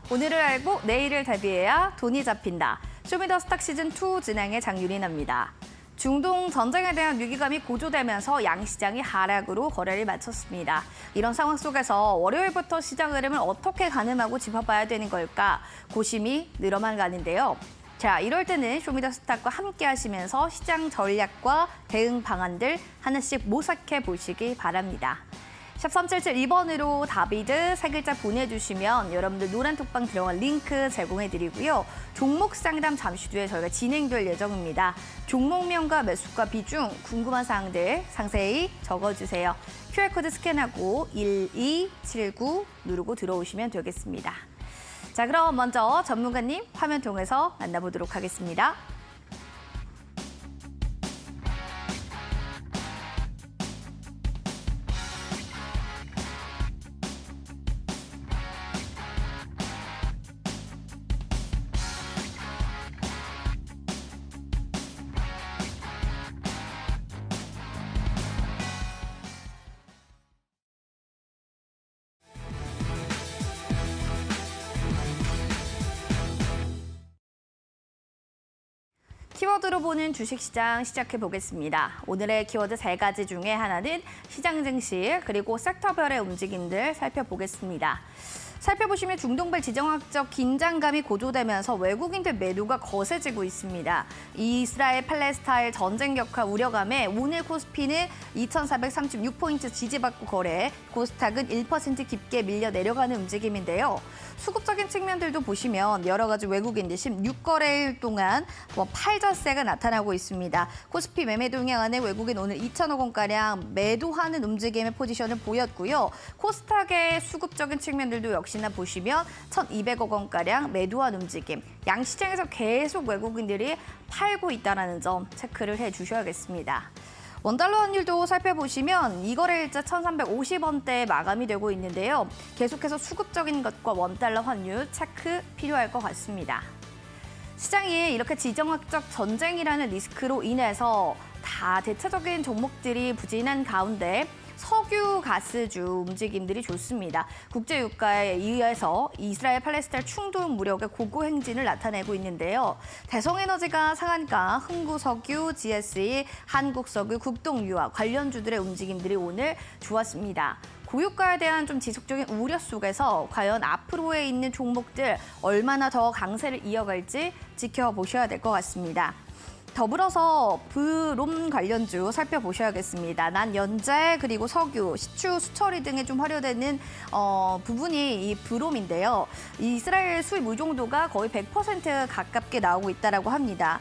오늘을 알고 내일을 대비해야 돈이 잡힌다. 쇼미더스탁 시즌2 진행의 장유린입니다. 중동 전쟁에 대한 위기감이 고조되면서 양시장이 하락으로 거래를 마쳤습니다. 이런 상황 속에서 월요일부터 시장 흐름을 어떻게 가늠하고 짚어봐야 되는 걸까 고심이 늘어만 가는데요. 자, 이럴 때는 쇼미더스탁과 함께 하시면서 시장 전략과 대응 방안들 하나씩 모색해 보시기 바랍니다. 샵 3772번으로 다비드 세 글자 보내주시면 여러분들 노란 톡방 들어간 링크 제공해드리고요. 종목 상담 잠시 뒤에 저희가 진행될 예정입니다. 종목명과 매수가 비중 궁금한 사항들 상세히 적어주세요. QR코드 스캔하고 1279 누르고 들어오시면 되겠습니다. 자, 그럼 먼저 전문가님 화면 통해서 만나보도록 하겠습니다. 키워드로 보는 주식시장 시작해 보겠습니다. 오늘의 키워드 세 가지 중에 하나는 시장 증시 그리고 섹터별의 움직임들 살펴보겠습니다. 살펴보시면 중동발 지정학적 긴장감이 고조되면서 외국인들 매도가 거세지고 있습니다. 이스라엘 팔레스타인 전쟁 격화 우려감에 오늘 코스피는 2,436포인트 지지받고 거래, 코스닥은 1% 깊게 밀려 내려가는 움직임인데요. 수급적인 측면들도 보시면 여러 가지 외국인들 16거래일 동안 팔절세가 나타나고 있습니다. 코스피 매매 동향안에 외국인 오늘 2천억 원가량 매도하는 움직임의 포지션을 보였고요. 코스닥의 수급적인 측면들도 역시나 보시면 1,200억 원가량 매도한 움직임. 양시장에서 계속 외국인들이 팔고 있다는 점 체크를 해주셔야겠습니다. 원달러 환율도 살펴보시면 이거래일자 1,350원대에 마감이 되고 있는데요. 계속해서 수급적인 것과 원달러 환율 체크 필요할 것 같습니다. 시장이 이렇게 지정학적 전쟁이라는 리스크로 인해서 다 대체적인 종목들이 부진한 가운데 석유, 가스주 움직임들이 좋습니다. 국제유가에 의해서 이스라엘 팔레스타인 충돌 무력의 고고 행진을 나타내고 있는데요. 대성에너지가 상한가, 흥구석유, GSE, 한국석유, 국동유화 관련주들의 움직임들이 오늘 좋았습니다. 고유가에 대한 좀 지속적인 우려 속에서 과연 앞으로에 있는 종목들 얼마나 더 강세를 이어갈지 지켜보셔야 될 것 같습니다. 더불어서 브롬 관련주 살펴보셔야겠습니다. 난연재 그리고 석유, 시추, 수처리 등에 좀 활용되는 부분이 이 브롬인데요. 이스라엘 수입 의존도가 거의 100% 가깝게 나오고 있다고 합니다.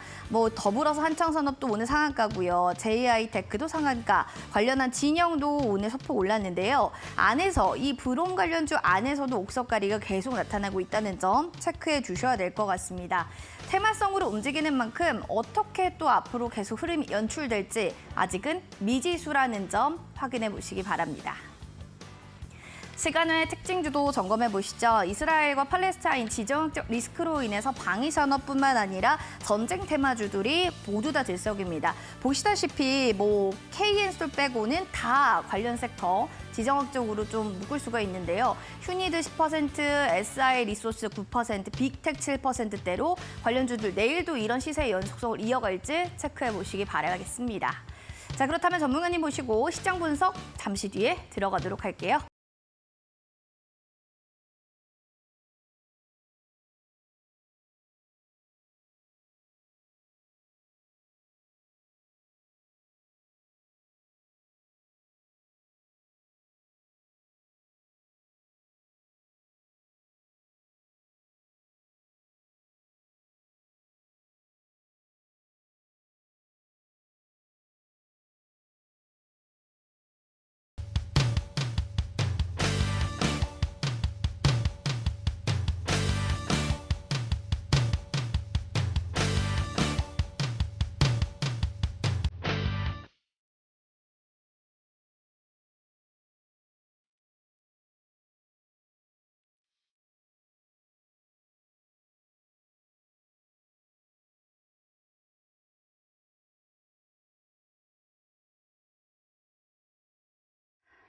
더불어서 한창산업도 오늘 상한가고요. JI테크도 상한가, 관련한 진영도 오늘 소폭 올랐는데요. 안에서 이 브롬 관련주 안에서도 옥석가리가 계속 나타나고 있다는 점 체크해 주셔야 될 것 같습니다. 테마성으로 움직이는 만큼 어떻게 또 앞으로 계속 흐름이 연출될지 아직은 미지수라는 점 확인해 보시기 바랍니다. 시간 외 특징주도 점검해 보시죠. 이스라엘과 팔레스타인 지정학적 리스크로 인해서 방위산업뿐만 아니라 전쟁 테마주들이 모두 다 들썩입니다. 보시다시피 KN스톨 빼고는 다 관련 섹터 지정학적으로 좀 묶을 수가 있는데요. 휴니드 10%, SI 리소스 9%, 빅텍 7%대로 관련주들 내일도 이런 시세의 연속성을 이어갈지 체크해 보시기 바라겠습니다. 자, 그렇다면 전문가님 모시고 시장 분석 잠시 뒤에 들어가도록 할게요.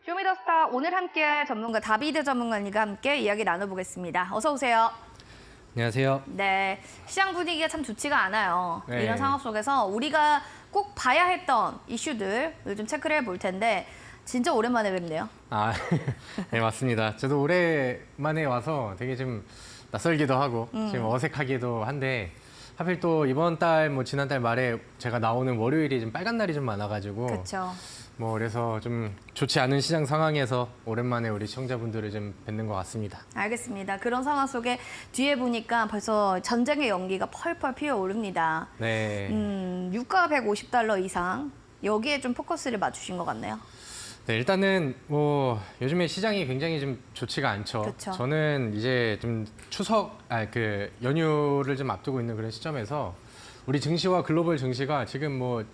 쇼미더스타 오늘 함께할 전문가 다비드 전문가님과 함께 이야기 나눠보겠습니다. 어서 오세요. 안녕하세요. 네, 시장 분위기가 참 좋지가 않아요. 네. 이런 상황 속에서 우리가 꼭 봐야 했던 이슈들을 좀 체크를 해볼 텐데 진짜 오랜만에 뵙네요. 아, 네, 맞습니다. 저도 오랜만에 와서 되게 좀 낯설기도 하고 지금 어색하기도 한데 하필 또 이번 달, 뭐 지난달 말에 제가 나오는 월요일이 좀 빨간 날이 좀 많아가지고 그렇죠. 뭐 그래서 좀 좋지 않은 시장 상황에서 오랜만에 우리 시청자분들을 좀 뵙는 것 같습니다. 알겠습니다. 그런 상황 속에 뒤에 보니까 벌써 전쟁의 연기가 펄펄 피어오릅니다. 네. 유가 150달러 이상 여기에 좀 포커스를 맞추신 것 같네요. 네, 일단은 뭐 요즘에 시장이 굉장히 좀 좋지가 않죠. 그쵸. 저는 이제 좀 그 연휴를 좀 앞두고 있는 그런 시점에서 우리 증시와 글로벌 증시가 지금 뭐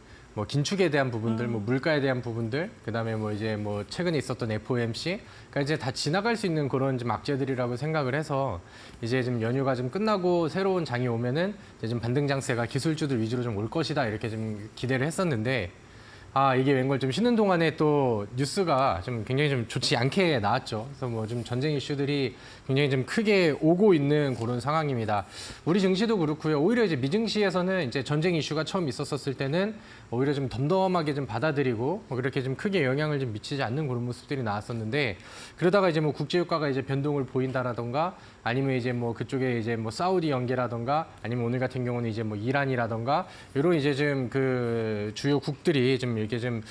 긴축에 대한 부분들, 뭐 물가에 대한 부분들, 그다음에 뭐 이제 뭐 최근에 있었던 FOMC, 그러니까 이제 다 지나갈 수 있는 그런 좀 악재들이라고 생각을 해서 이제 좀 연휴가 좀 끝나고 새로운 장이 오면은 이제 좀 반등 장세가 기술주들 위주로 좀 올 것이다 이렇게 좀 기대를 했었는데. 아, 이게 웬걸 좀 쉬는 동안에 또 뉴스가 좀 굉장히 좀 좋지 않게 나왔죠. 그래서 뭐 좀 전쟁 이슈들이 굉장히 좀 크게 오고 있는 그런 상황입니다. 우리 증시도 그렇고요. 오히려 이제 미증시에서는 이제 전쟁 이슈가 처음 있었을 때는 오히려 좀 덤덤하게 좀 받아들이고 뭐 그렇게 좀 크게 영향을 좀 미치지 않는 그런 모습들이 나왔었는데 그러다가 이제 뭐 국제유가가 이제 변동을 보인다라던가 아니면 이제 뭐 그쪽에 이제 뭐 사우디 연계라던가 아니면 오늘 같은 경우는 이제 뭐 이란이라던가 이런 이제 좀 그 주요 국들이 좀 이렇게 좀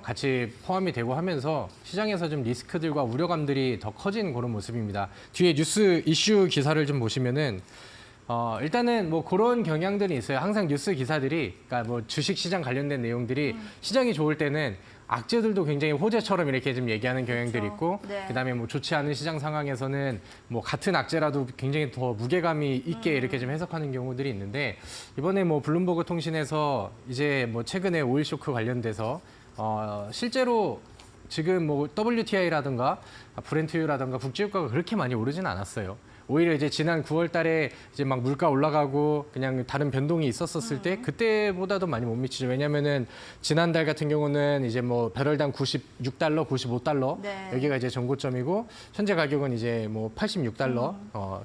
같이 포함이 되고 하면서 시장에서 좀 리스크들과 우려감들이 더 커진 그런 모습입니다. 뒤에 뉴스 이슈 기사를 좀 보시면은 일단은 뭐 그런 경향들이 있어요. 항상 뉴스 기사들이 그러니까 뭐 주식 시장 관련된 내용들이 시장이 좋을 때는 악재들도 굉장히 호재처럼 이렇게 좀 얘기하는 경향들이 그렇죠. 있고 네. 그다음에 뭐 좋지 않은 시장 상황에서는 뭐 같은 악재라도 굉장히 더 무게감이 있게 이렇게 좀 해석하는 경우들이 있는데 이번에 뭐 블룸버그 통신에서 이제 뭐 최근에 오일 쇼크 관련돼서 실제로 지금 뭐 WTI라든가 브렌트유라든가 국제유가가 그렇게 많이 오르진 않았어요. 오히려 이제 지난 9월 달에 이제 막 물가 올라가고 그냥 다른 변동이 있었을 때 그때보다도 많이 못 미치죠. 왜냐면은 지난달 같은 경우는 이제 뭐 배럴당 96달러, 95달러 네. 여기가 이제 전고점이고 현재 가격은 이제 뭐 86달러.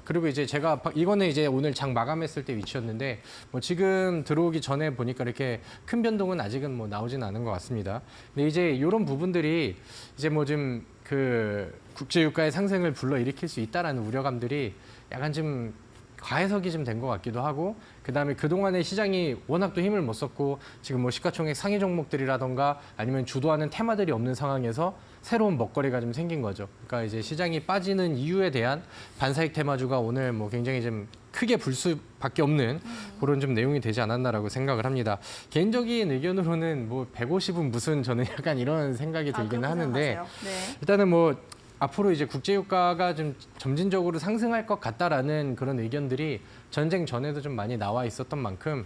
그리고 이제 제가 이거는 이제 오늘 장 마감했을 때 위치였는데 뭐 지금 들어오기 전에 보니까 이렇게 큰 변동은 아직은 뭐 나오진 않은 것 같습니다. 근데 이제 이런 부분들이 이제 뭐 좀 그 국제유가의 상승을 불러일으킬 수 있다라는 우려감들이 약간 좀 과해석이 좀 된 것 같기도 하고 그다음에 그동안에 시장이 워낙 또 힘을 못 썼고 지금 뭐 시가총액 상위 종목들이라던가 아니면 주도하는 테마들이 없는 상황에서 새로운 먹거리가 좀 생긴 거죠. 그러니까 이제 시장이 빠지는 이유에 대한 반사익 테마주가 오늘 뭐 굉장히 좀 크게 불 수밖에 없는 그런 좀 내용이 되지 않았나라고 생각을 합니다. 개인적인 의견으로는 뭐 150은 무슨 저는 약간 이런 생각이 들기는 그렇게 하는데 생각하세요? 네. 일단은 뭐 앞으로 이제 국제유가가 좀 점진적으로 상승할 것 같다라는 그런 의견들이 전쟁 전에도 좀 많이 나와 있었던 만큼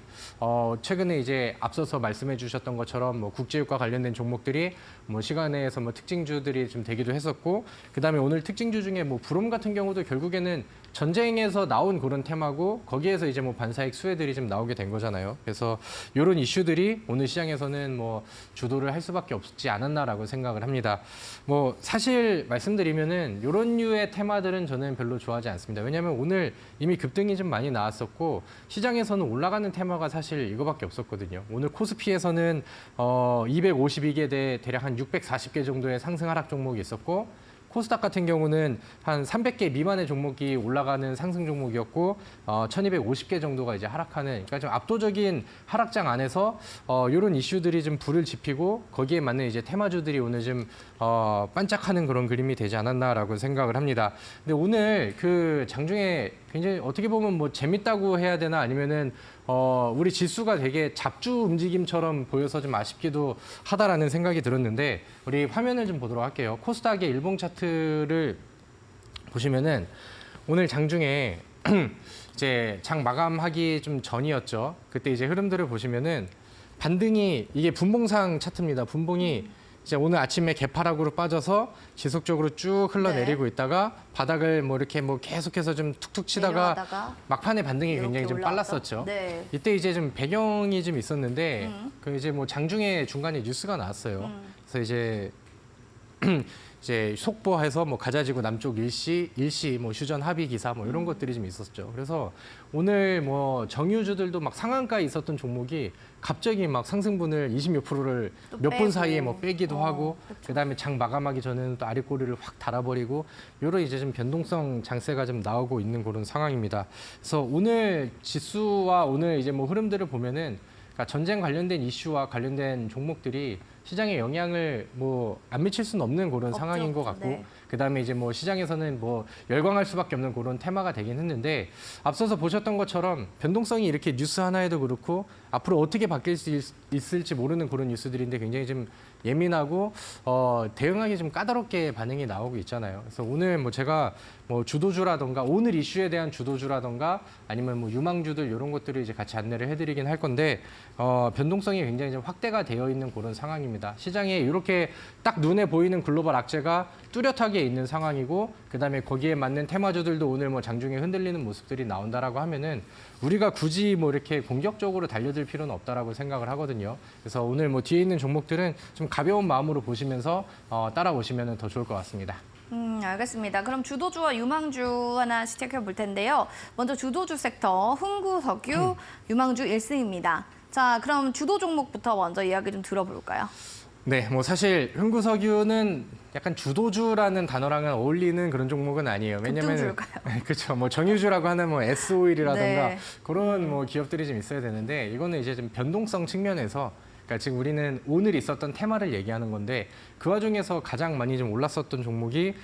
최근에 이제 앞서서 말씀해 주셨던 것처럼 뭐 국제유가 관련된 종목들이 뭐 시간에서 뭐 특징주들이 좀 되기도 했었고 그다음에 오늘 특징주 중에 뭐 브롬 같은 경우도 결국에는 전쟁에서 나온 그런 테마고 거기에서 이제 뭐 반사익 수혜들이 좀 나오게 된 거잖아요. 그래서 이런 이슈들이 오늘 시장에서는 뭐 주도를 할 수밖에 없지 않았나라고 생각을 합니다. 뭐 사실 말씀드리면은 이런 류의 테마들은 저는 별로 좋아하지 않습니다. 왜냐하면 오늘 이미 급등이 좀 많이 나왔었고 시장에서는 올라가는 테마가 사실 이거밖에 없었거든요. 오늘 코스피에서는 252개 대 대략 한 640개 정도의 상승 하락 종목이 있었고 코스닥 같은 경우는 한 300개 미만의 종목이 올라가는 상승 종목이었고 1250개 정도가 이제 하락하는 그러니까 좀 압도적인 하락장 안에서 이런 이슈들이 좀 불을 지피고 거기에 맞는 이제 테마주들이 오늘 좀 반짝하는 그런 그림이 되지 않았나라고 생각을 합니다. 근데 오늘 그 장중에 굉장히 어떻게 보면 뭐 재밌다고 해야 되나 아니면은 우리 지수가 되게 잡주 움직임처럼 보여서 좀 아쉽기도 하다라는 생각이 들었는데 우리 화면을 좀 보도록 할게요. 코스닥의 일봉 차트를 보시면은 오늘 장중에 이제 장 마감하기 좀 전이었죠. 그때 이제 흐름들을 보시면은 반등이 이게 분봉상 차트입니다. 분봉이 이제 오늘 아침에 개파락으로 빠져서 지속적으로 쭉 흘러내리고 있다가 바닥을 뭐 이렇게 뭐 계속해서 좀 툭툭 치다가 내려가다가 막판에 반등이 이렇게 굉장히 좀 올라왔죠? 빨랐었죠. 네. 이때 이제 좀 배경이 좀 있었는데 그 이제 뭐 장중에 중간에 뉴스가 나왔어요. 그래서 이제 이제 속보해서 뭐 가자지구 남쪽 일시 뭐 휴전 합의 기사 뭐 이런 것들이 좀 있었죠. 그래서 오늘 뭐 정유주들도 막 상한가에 있었던 종목이 갑자기 막 상승분을 20몇 프로를 또 몇 분 빼고. 사이에 뭐 빼기도 하고 그쵸. 그다음에 장 마감하기 전에는 또 아랫꼬리를 확 달아버리고 이런 이제 좀 변동성 장세가 좀 나오고 있는 그런 상황입니다. 그래서 오늘 지수와 오늘 이제 뭐 흐름들을 보면은 그러니까 전쟁 관련된 이슈와 관련된 종목들이 시장에 영향을 뭐 안 미칠 수는 없는 그런 없죠. 상황인 것 같고 네. 그다음에 이제 뭐 시장에서는 뭐 열광할 수밖에 없는 그런 테마가 되긴 했는데 앞서서 보셨던 것처럼 변동성이 이렇게 뉴스 하나에도 그렇고 앞으로 어떻게 바뀔 수 있을지 모르는 그런 뉴스들인데 굉장히 좀 예민하고 대응하기 좀 까다롭게 반응이 나오고 있잖아요. 그래서 오늘 뭐 제가 뭐 주도주라던가 오늘 이슈에 대한 주도주라던가 아니면 뭐 유망주들 이런 것들을 이제 같이 안내를 해드리긴 할 건데 변동성이 굉장히 좀 확대가 되어 있는 그런 상황입니다. 시장에 이렇게 딱 눈에 보이는 글로벌 악재가 뚜렷하게 있는 상황이고 그다음에 거기에 맞는 테마주들도 오늘 뭐 장중에 흔들리는 모습들이 나온다라고 하면은 우리가 굳이 뭐 이렇게 공격적으로 달려들 필요는 없다라고 생각을 하거든요. 그래서 오늘 뭐 뒤에 있는 종목들은 좀 가벼운 마음으로 보시면서 따라오시면 더 좋을 것 같습니다. 알겠습니다. 그럼 주도주와 유망주 하나 시작해 볼 텐데요. 먼저 주도주 섹터 흥구석유 유망주 1승입니다. 자, 그럼 주도 종목부터 먼저 이야기 좀 들어볼까요? 네, 뭐 사실 흥구석유는 약간 주도주라는 단어랑은 어울리는 그런 종목은 아니에요. 왜냐면 급등주일까요? 그렇죠. 뭐 정유주라고 하는 뭐 S-오일이라든가 네. 그런 뭐 기업들이 좀 있어야 되는데 이거는 이제 좀 변동성 측면에서 그러니까 지금 우리는 오늘 있었던 테마를 얘기하는 건데 그 와중에서 가장 많이 좀 올랐었던 종목이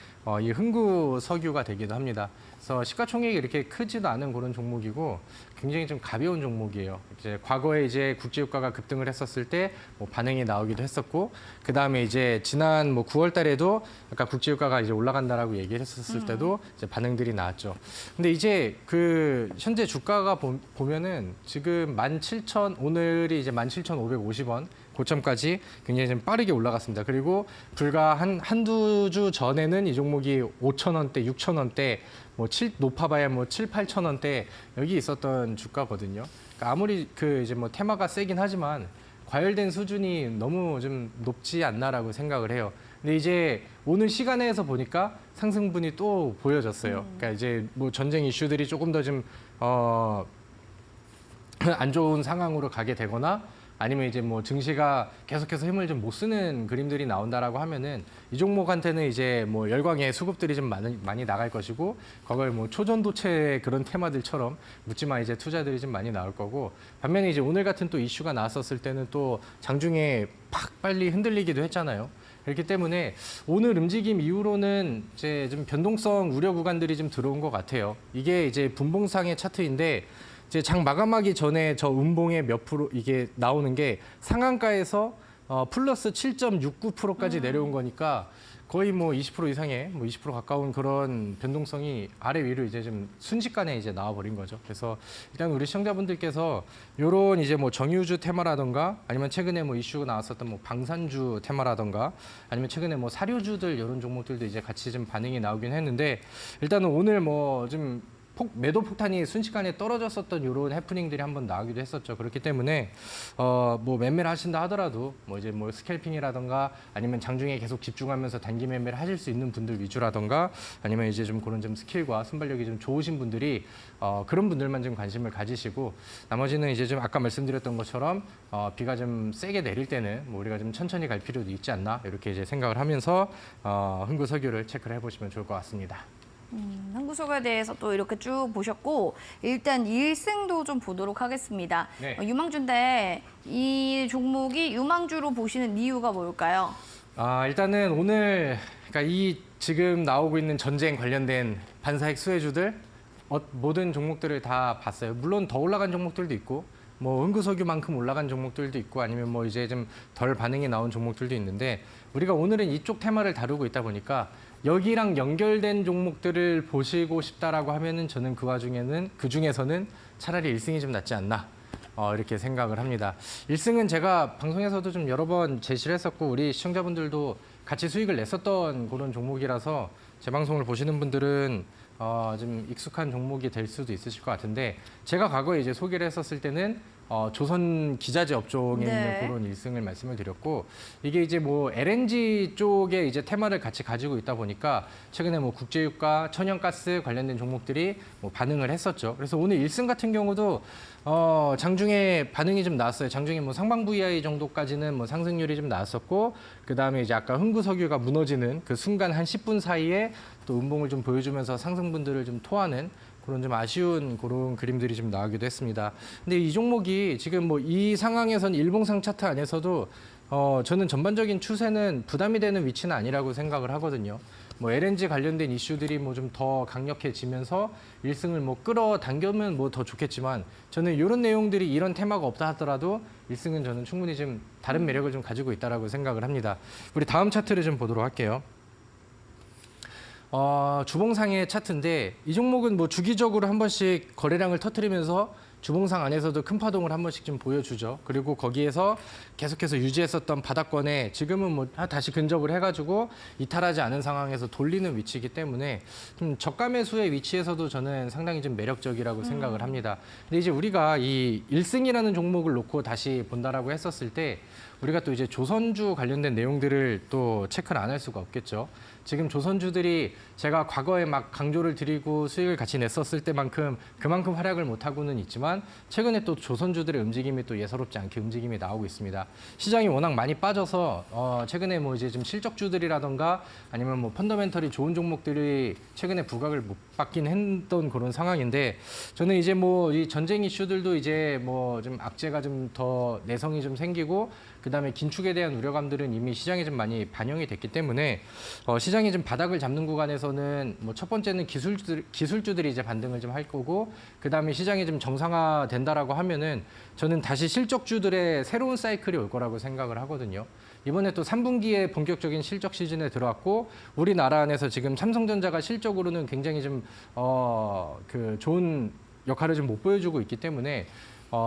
이 흥구석유가 되기도 합니다. 그래서 시가총액이 이렇게 크지도 않은 그런 종목이고 굉장히 좀 가벼운 종목이에요. 이제 과거에 이제 국제유가가 급등을 했었을 때 뭐 반응이 나오기도 했었고 그 다음에 이제 지난 뭐 9월 달에도 아까 국제유가가 이제 올라간다라고 얘기를 했었을 때도 이제 반응들이 나왔죠. 근데 이제 그 현재 주가가 보면은 지금 17,000 오늘이 이제 17,550원 고점까지 굉장히 좀 빠르게 올라갔습니다. 그리고 불과 한두 주 전에는 이 종목이 5,000원대, 6,000원대, 뭐 높아봐야 뭐 7, 8,000원대 여기 있었던 주가거든요. 그러니까 아무리 그 이제 뭐 테마가 세긴 하지만 과열된 수준이 너무 좀 높지 않나라고 생각을 해요. 근데 이제 오늘 시간에서 보니까 상승분이 또 보여졌어요. 그러니까 이제 뭐 전쟁 이슈들이 조금 더 좀 안 좋은 상황으로 가게 되거나 아니면 이제 뭐 증시가 계속해서 힘을 좀 못 쓰는 그림들이 나온다라고 하면은 이 종목한테는 이제 뭐 열광의 수급들이 좀 많이 나갈 것이고 그걸 뭐 초전도체 그런 테마들처럼 묻지마 이제 투자들이 좀 많이 나올 거고 반면에 이제 오늘 같은 또 이슈가 나왔었을 때는 또 장중에 팍 빨리 흔들리기도 했잖아요. 그렇기 때문에 오늘 움직임 이후로는 이제 좀 변동성 우려 구간들이 좀 들어온 것 같아요. 이게 이제 분봉상의 차트인데 이제 장 마감하기 전에 저 음봉의 몇 프로 이게 나오는 게 상한가에서 플러스 7.69%까지 내려온 거니까 거의 뭐 20% 이상의 뭐 20% 가까운 그런 변동성이 아래 위로 이제 좀 순식간에 이제 나와 버린 거죠. 그래서 일단 우리 시청자분들께서 요런 이제 뭐 정유주 테마라던가 아니면 최근에 뭐 이슈가 나왔었던 뭐 방산주 테마라던가 아니면 최근에 뭐 사료주들 이런 종목들도 이제 같이 좀 반응이 나오긴 했는데 일단은 오늘 뭐좀 매도 폭탄이 순식간에 떨어졌었던 이런 해프닝들이 한번 나오기도 했었죠. 그렇기 때문에 뭐 매매를 하신다 하더라도 뭐 이제 뭐 스캘핑이라던가 아니면 장중에 계속 집중하면서 단기 매매를 하실 수 있는 분들 위주라던가 아니면 이제 좀 그런 좀 스킬과 순발력이 좀 좋으신 분들이 그런 분들만 좀 관심을 가지시고 나머지는 이제 좀 아까 말씀드렸던 것처럼 비가 좀 세게 내릴 때는 뭐 우리가 좀 천천히 갈 필요도 있지 않나 이렇게 이제 생각을 하면서 흥구석유를 체크를 해보시면 좋을 것 같습니다. 흥구석유에 대해서 또 이렇게 쭉 보셨고 일단 1승도 좀 보도록 하겠습니다. 네. 유망주인데 이 종목이 유망주로 보시는 이유가 뭘까요? 일단은 오늘 그러니까 이 지금 나오고 있는 전쟁 관련된 반사익 수혜주들 모든 종목들을 다 봤어요. 물론 더 올라간 종목들도 있고 뭐 흥구석유만큼 올라간 종목들도 있고 아니면 뭐 이제 좀 덜 반응이 나온 종목들도 있는데 우리가 오늘은 이쪽 테마를 다루고 있다 보니까 여기랑 연결된 종목들을 보시고 싶다라고 하면은 저는 그 중에서는 차라리 1승이 좀 낫지 않나 이렇게 생각을 합니다. 1승은 제가 방송에서도 좀 여러 번 제시를 했었고 우리 시청자분들도 같이 수익을 냈었던 그런 종목이라서 제 방송을 보시는 분들은 좀 익숙한 종목이 될 수도 있으실 것 같은데 제가 과거에 이제 소개를 했었을 때는 조선 기자재 업종에 네. 있는 그런 일승을 말씀을 드렸고 이게 이제 뭐 LNG 쪽에 이제 테마를 같이 가지고 있다 보니까 최근에 뭐 국제유가, 천연가스 관련된 종목들이 뭐 반응을 했었죠. 그래서 오늘 일승 같은 경우도 장중에 반응이 좀 나왔어요. 장중에 뭐 상방 VI 정도까지는 뭐 상승률이 좀 나왔었고 그다음에 이제 아까 흥구석유가 무너지는 그 순간 한 10분 사이에 또 음봉을 좀 보여주면서 상승분들을 좀 토하는 그런 좀 아쉬운 그런 그림들이 좀 나오기도 했습니다. 근데 이 종목이 지금 뭐 이 상황에서는 일봉상 차트 안에서도 저는 전반적인 추세는 부담이 되는 위치는 아니라고 생각을 하거든요. 뭐 LNG 관련된 이슈들이 뭐 좀 더 강력해지면서 일승을 뭐 끌어당기면 뭐 더 좋겠지만 저는 이런 내용들이 이런 테마가 없다 하더라도 일승은 저는 충분히 좀 다른 매력을 좀 가지고 있다라고 생각을 합니다. 우리 다음 차트를 좀 보도록 할게요. 주봉상의 차트인데 이 종목은 뭐 주기적으로 한 번씩 거래량을 터뜨리면서 주봉상 안에서도 큰 파동을 한 번씩 좀 보여주죠. 그리고 거기에서 계속해서 유지했었던 바닥권에 지금은 뭐 다시 근접을 해가지고 이탈하지 않은 상황에서 돌리는 위치이기 때문에 좀 저가 매수의 위치에서도 저는 상당히 좀 매력적이라고 생각을 합니다. 근데 이제 우리가 이 일승이라는 종목을 놓고 다시 본다라고 했었을 때 우리가 또 이제 조선주 관련된 내용들을 또 체크를 안 할 수가 없겠죠. 지금 조선주들이 제가 과거에 막 강조를 드리고 수익을 같이 냈었을 때만큼 그만큼 활약을 못하고는 있지만 최근에 또 조선주들의 움직임이 또 예사롭지 않게 움직임이 나오고 있습니다. 시장이 워낙 많이 빠져서 최근에 뭐 이제 좀 실적주들이라던가 아니면 뭐 펀더멘털이 좋은 종목들이 최근에 부각을 못 받긴 했던 그런 상황인데 저는 이제 뭐 이 전쟁 이슈들도 이제 뭐 좀 악재가 좀 더 내성이 좀 생기고 그다음에 긴축에 대한 우려감들은 이미 시장에 좀 많이 반영이 됐기 때문에 시장이 좀 바닥을 잡는 구간에서는 뭐 첫 번째는 기술주들이 이제 반등을 좀 할 거고 그다음에 시장이 좀 정상화된다라고 하면은 저는 다시 실적주들의 새로운 사이클이 올 거라고 생각을 하거든요. 이번에 또 3분기에 본격적인 실적 시즌에 들어왔고 우리나라 안에서 지금 삼성전자가 실적으로는 굉장히 좀 그 좋은 역할을 좀 못 보여주고 있기 때문에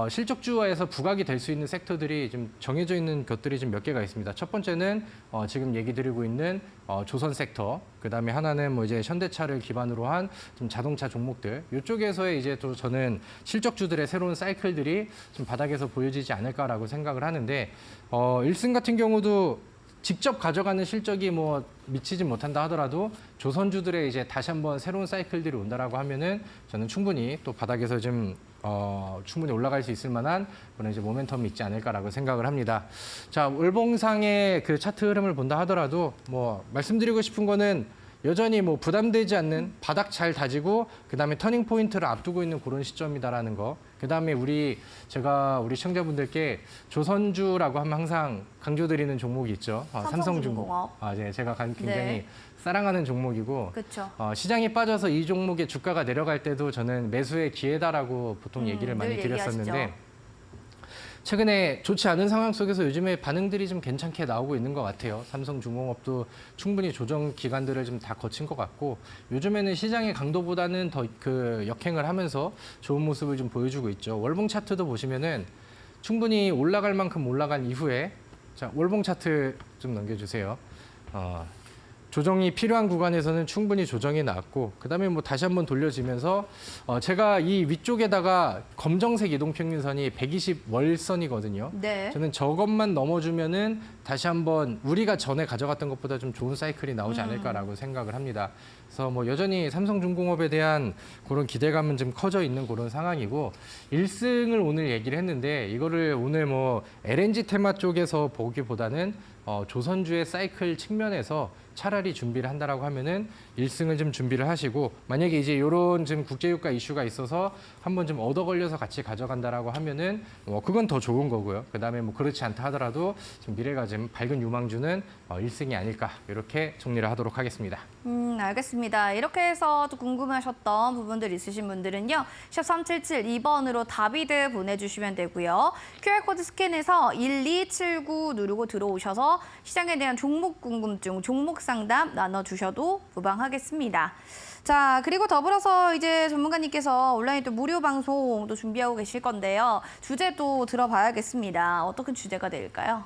실적주화에서 부각이 될 수 있는 섹터들이 좀 정해져 있는 것들이 좀 몇 개가 있습니다. 첫 번째는 지금 얘기 드리고 있는 조선 섹터, 그다음에 하나는 뭐 이제 현대차를 기반으로 한 좀 자동차 종목들. 이쪽에서의 이제 또 저는 실적주들의 새로운 사이클들이 좀 바닥에서 보여지지 않을까라고 생각을 하는데 일승 같은 경우도 직접 가져가는 실적이 뭐 미치지 못한다 하더라도 조선주들의 이제 다시 한번 새로운 사이클들이 온다라고 하면은 저는 충분히 또 바닥에서 좀 충분히 올라갈 수 있을 만한 그런 이제 모멘텀이 있지 않을까라고 생각을 합니다. 자, 월봉상의 그 차트 흐름을 본다 하더라도 뭐 말씀드리고 싶은 거는 여전히 뭐 부담되지 않는 바닥 잘 다지고 그다음에 터닝 포인트를 앞두고 있는 그런 시점이다라는 거. 그다음에 제가 우리 시청자분들께 조선주라고 하면 항상 강조드리는 종목이 있죠. 삼성중공업. 네, 제가 굉장히 네. 사랑하는 종목이고 그렇죠. 시장이 빠져서 이 종목의 주가가 내려갈 때도 저는 매수의 기회다라고 보통 얘기를 많이 늘 드렸었는데 얘기하시죠. 최근에 좋지 않은 상황 속에서 요즘에 반응들이 좀 괜찮게 나오고 있는 것 같아요. 삼성중공업도 충분히 조정 기간들을 좀 다 거친 것 같고 요즘에는 시장의 강도보다는 더 그 역행을 하면서 좋은 모습을 좀 보여주고 있죠. 월봉 차트도 보시면은 충분히 올라갈 만큼 올라간 이후에 자 월봉 차트 좀 넘겨주세요. 조정이 필요한 구간에서는 충분히 조정이 나왔고 그다음에 뭐 다시 한번 돌려지면서 제가 이 위쪽에다가 검정색 이동평균선이 120 월선이거든요. 네. 저는 저것만 넘어주면은 다시 한번 우리가 전에 가져갔던 것보다 좀 좋은 사이클이 나오지 않을까라고 생각을 합니다. 그래서 뭐 여전히 삼성중공업에 대한 그런 기대감은 좀 커져 있는 그런 상황이고 1승을 오늘 얘기를 했는데 이거를 오늘 뭐 LNG 테마 쪽에서 보기보다는 조선주의 사이클 측면에서 차라리 준비를 한다라고 하면은 1승을 좀 준비를 하시고 만약에 이제 이런 지금 국제유가 이슈가 있어서 한번 좀 얻어 걸려서 같이 가져간다라고 하면은 그건 더 좋은 거고요. 그다음에 뭐 그렇지 않다 하더라도 지금 미래가 좀 밝은 유망주는 1승이 아닐까 이렇게 정리를 하도록 하겠습니다. 알겠습니다. 이렇게 해서 또 궁금하셨던 부분들 있으신 분들은요. 샵 3772번으로 다비드 보내주시면 되고요. QR코드 스캔해서 1279 누르고 들어오셔서 시장에 대한 종목 궁금증, 종목 상담 나눠주셔도 무방하겠습니다. 자, 그리고 더불어서 이제 전문가님께서 온라인 또 무료 방송도 준비하고 계실 건데요. 주제도 들어봐야겠습니다. 어떤 주제가 될까요?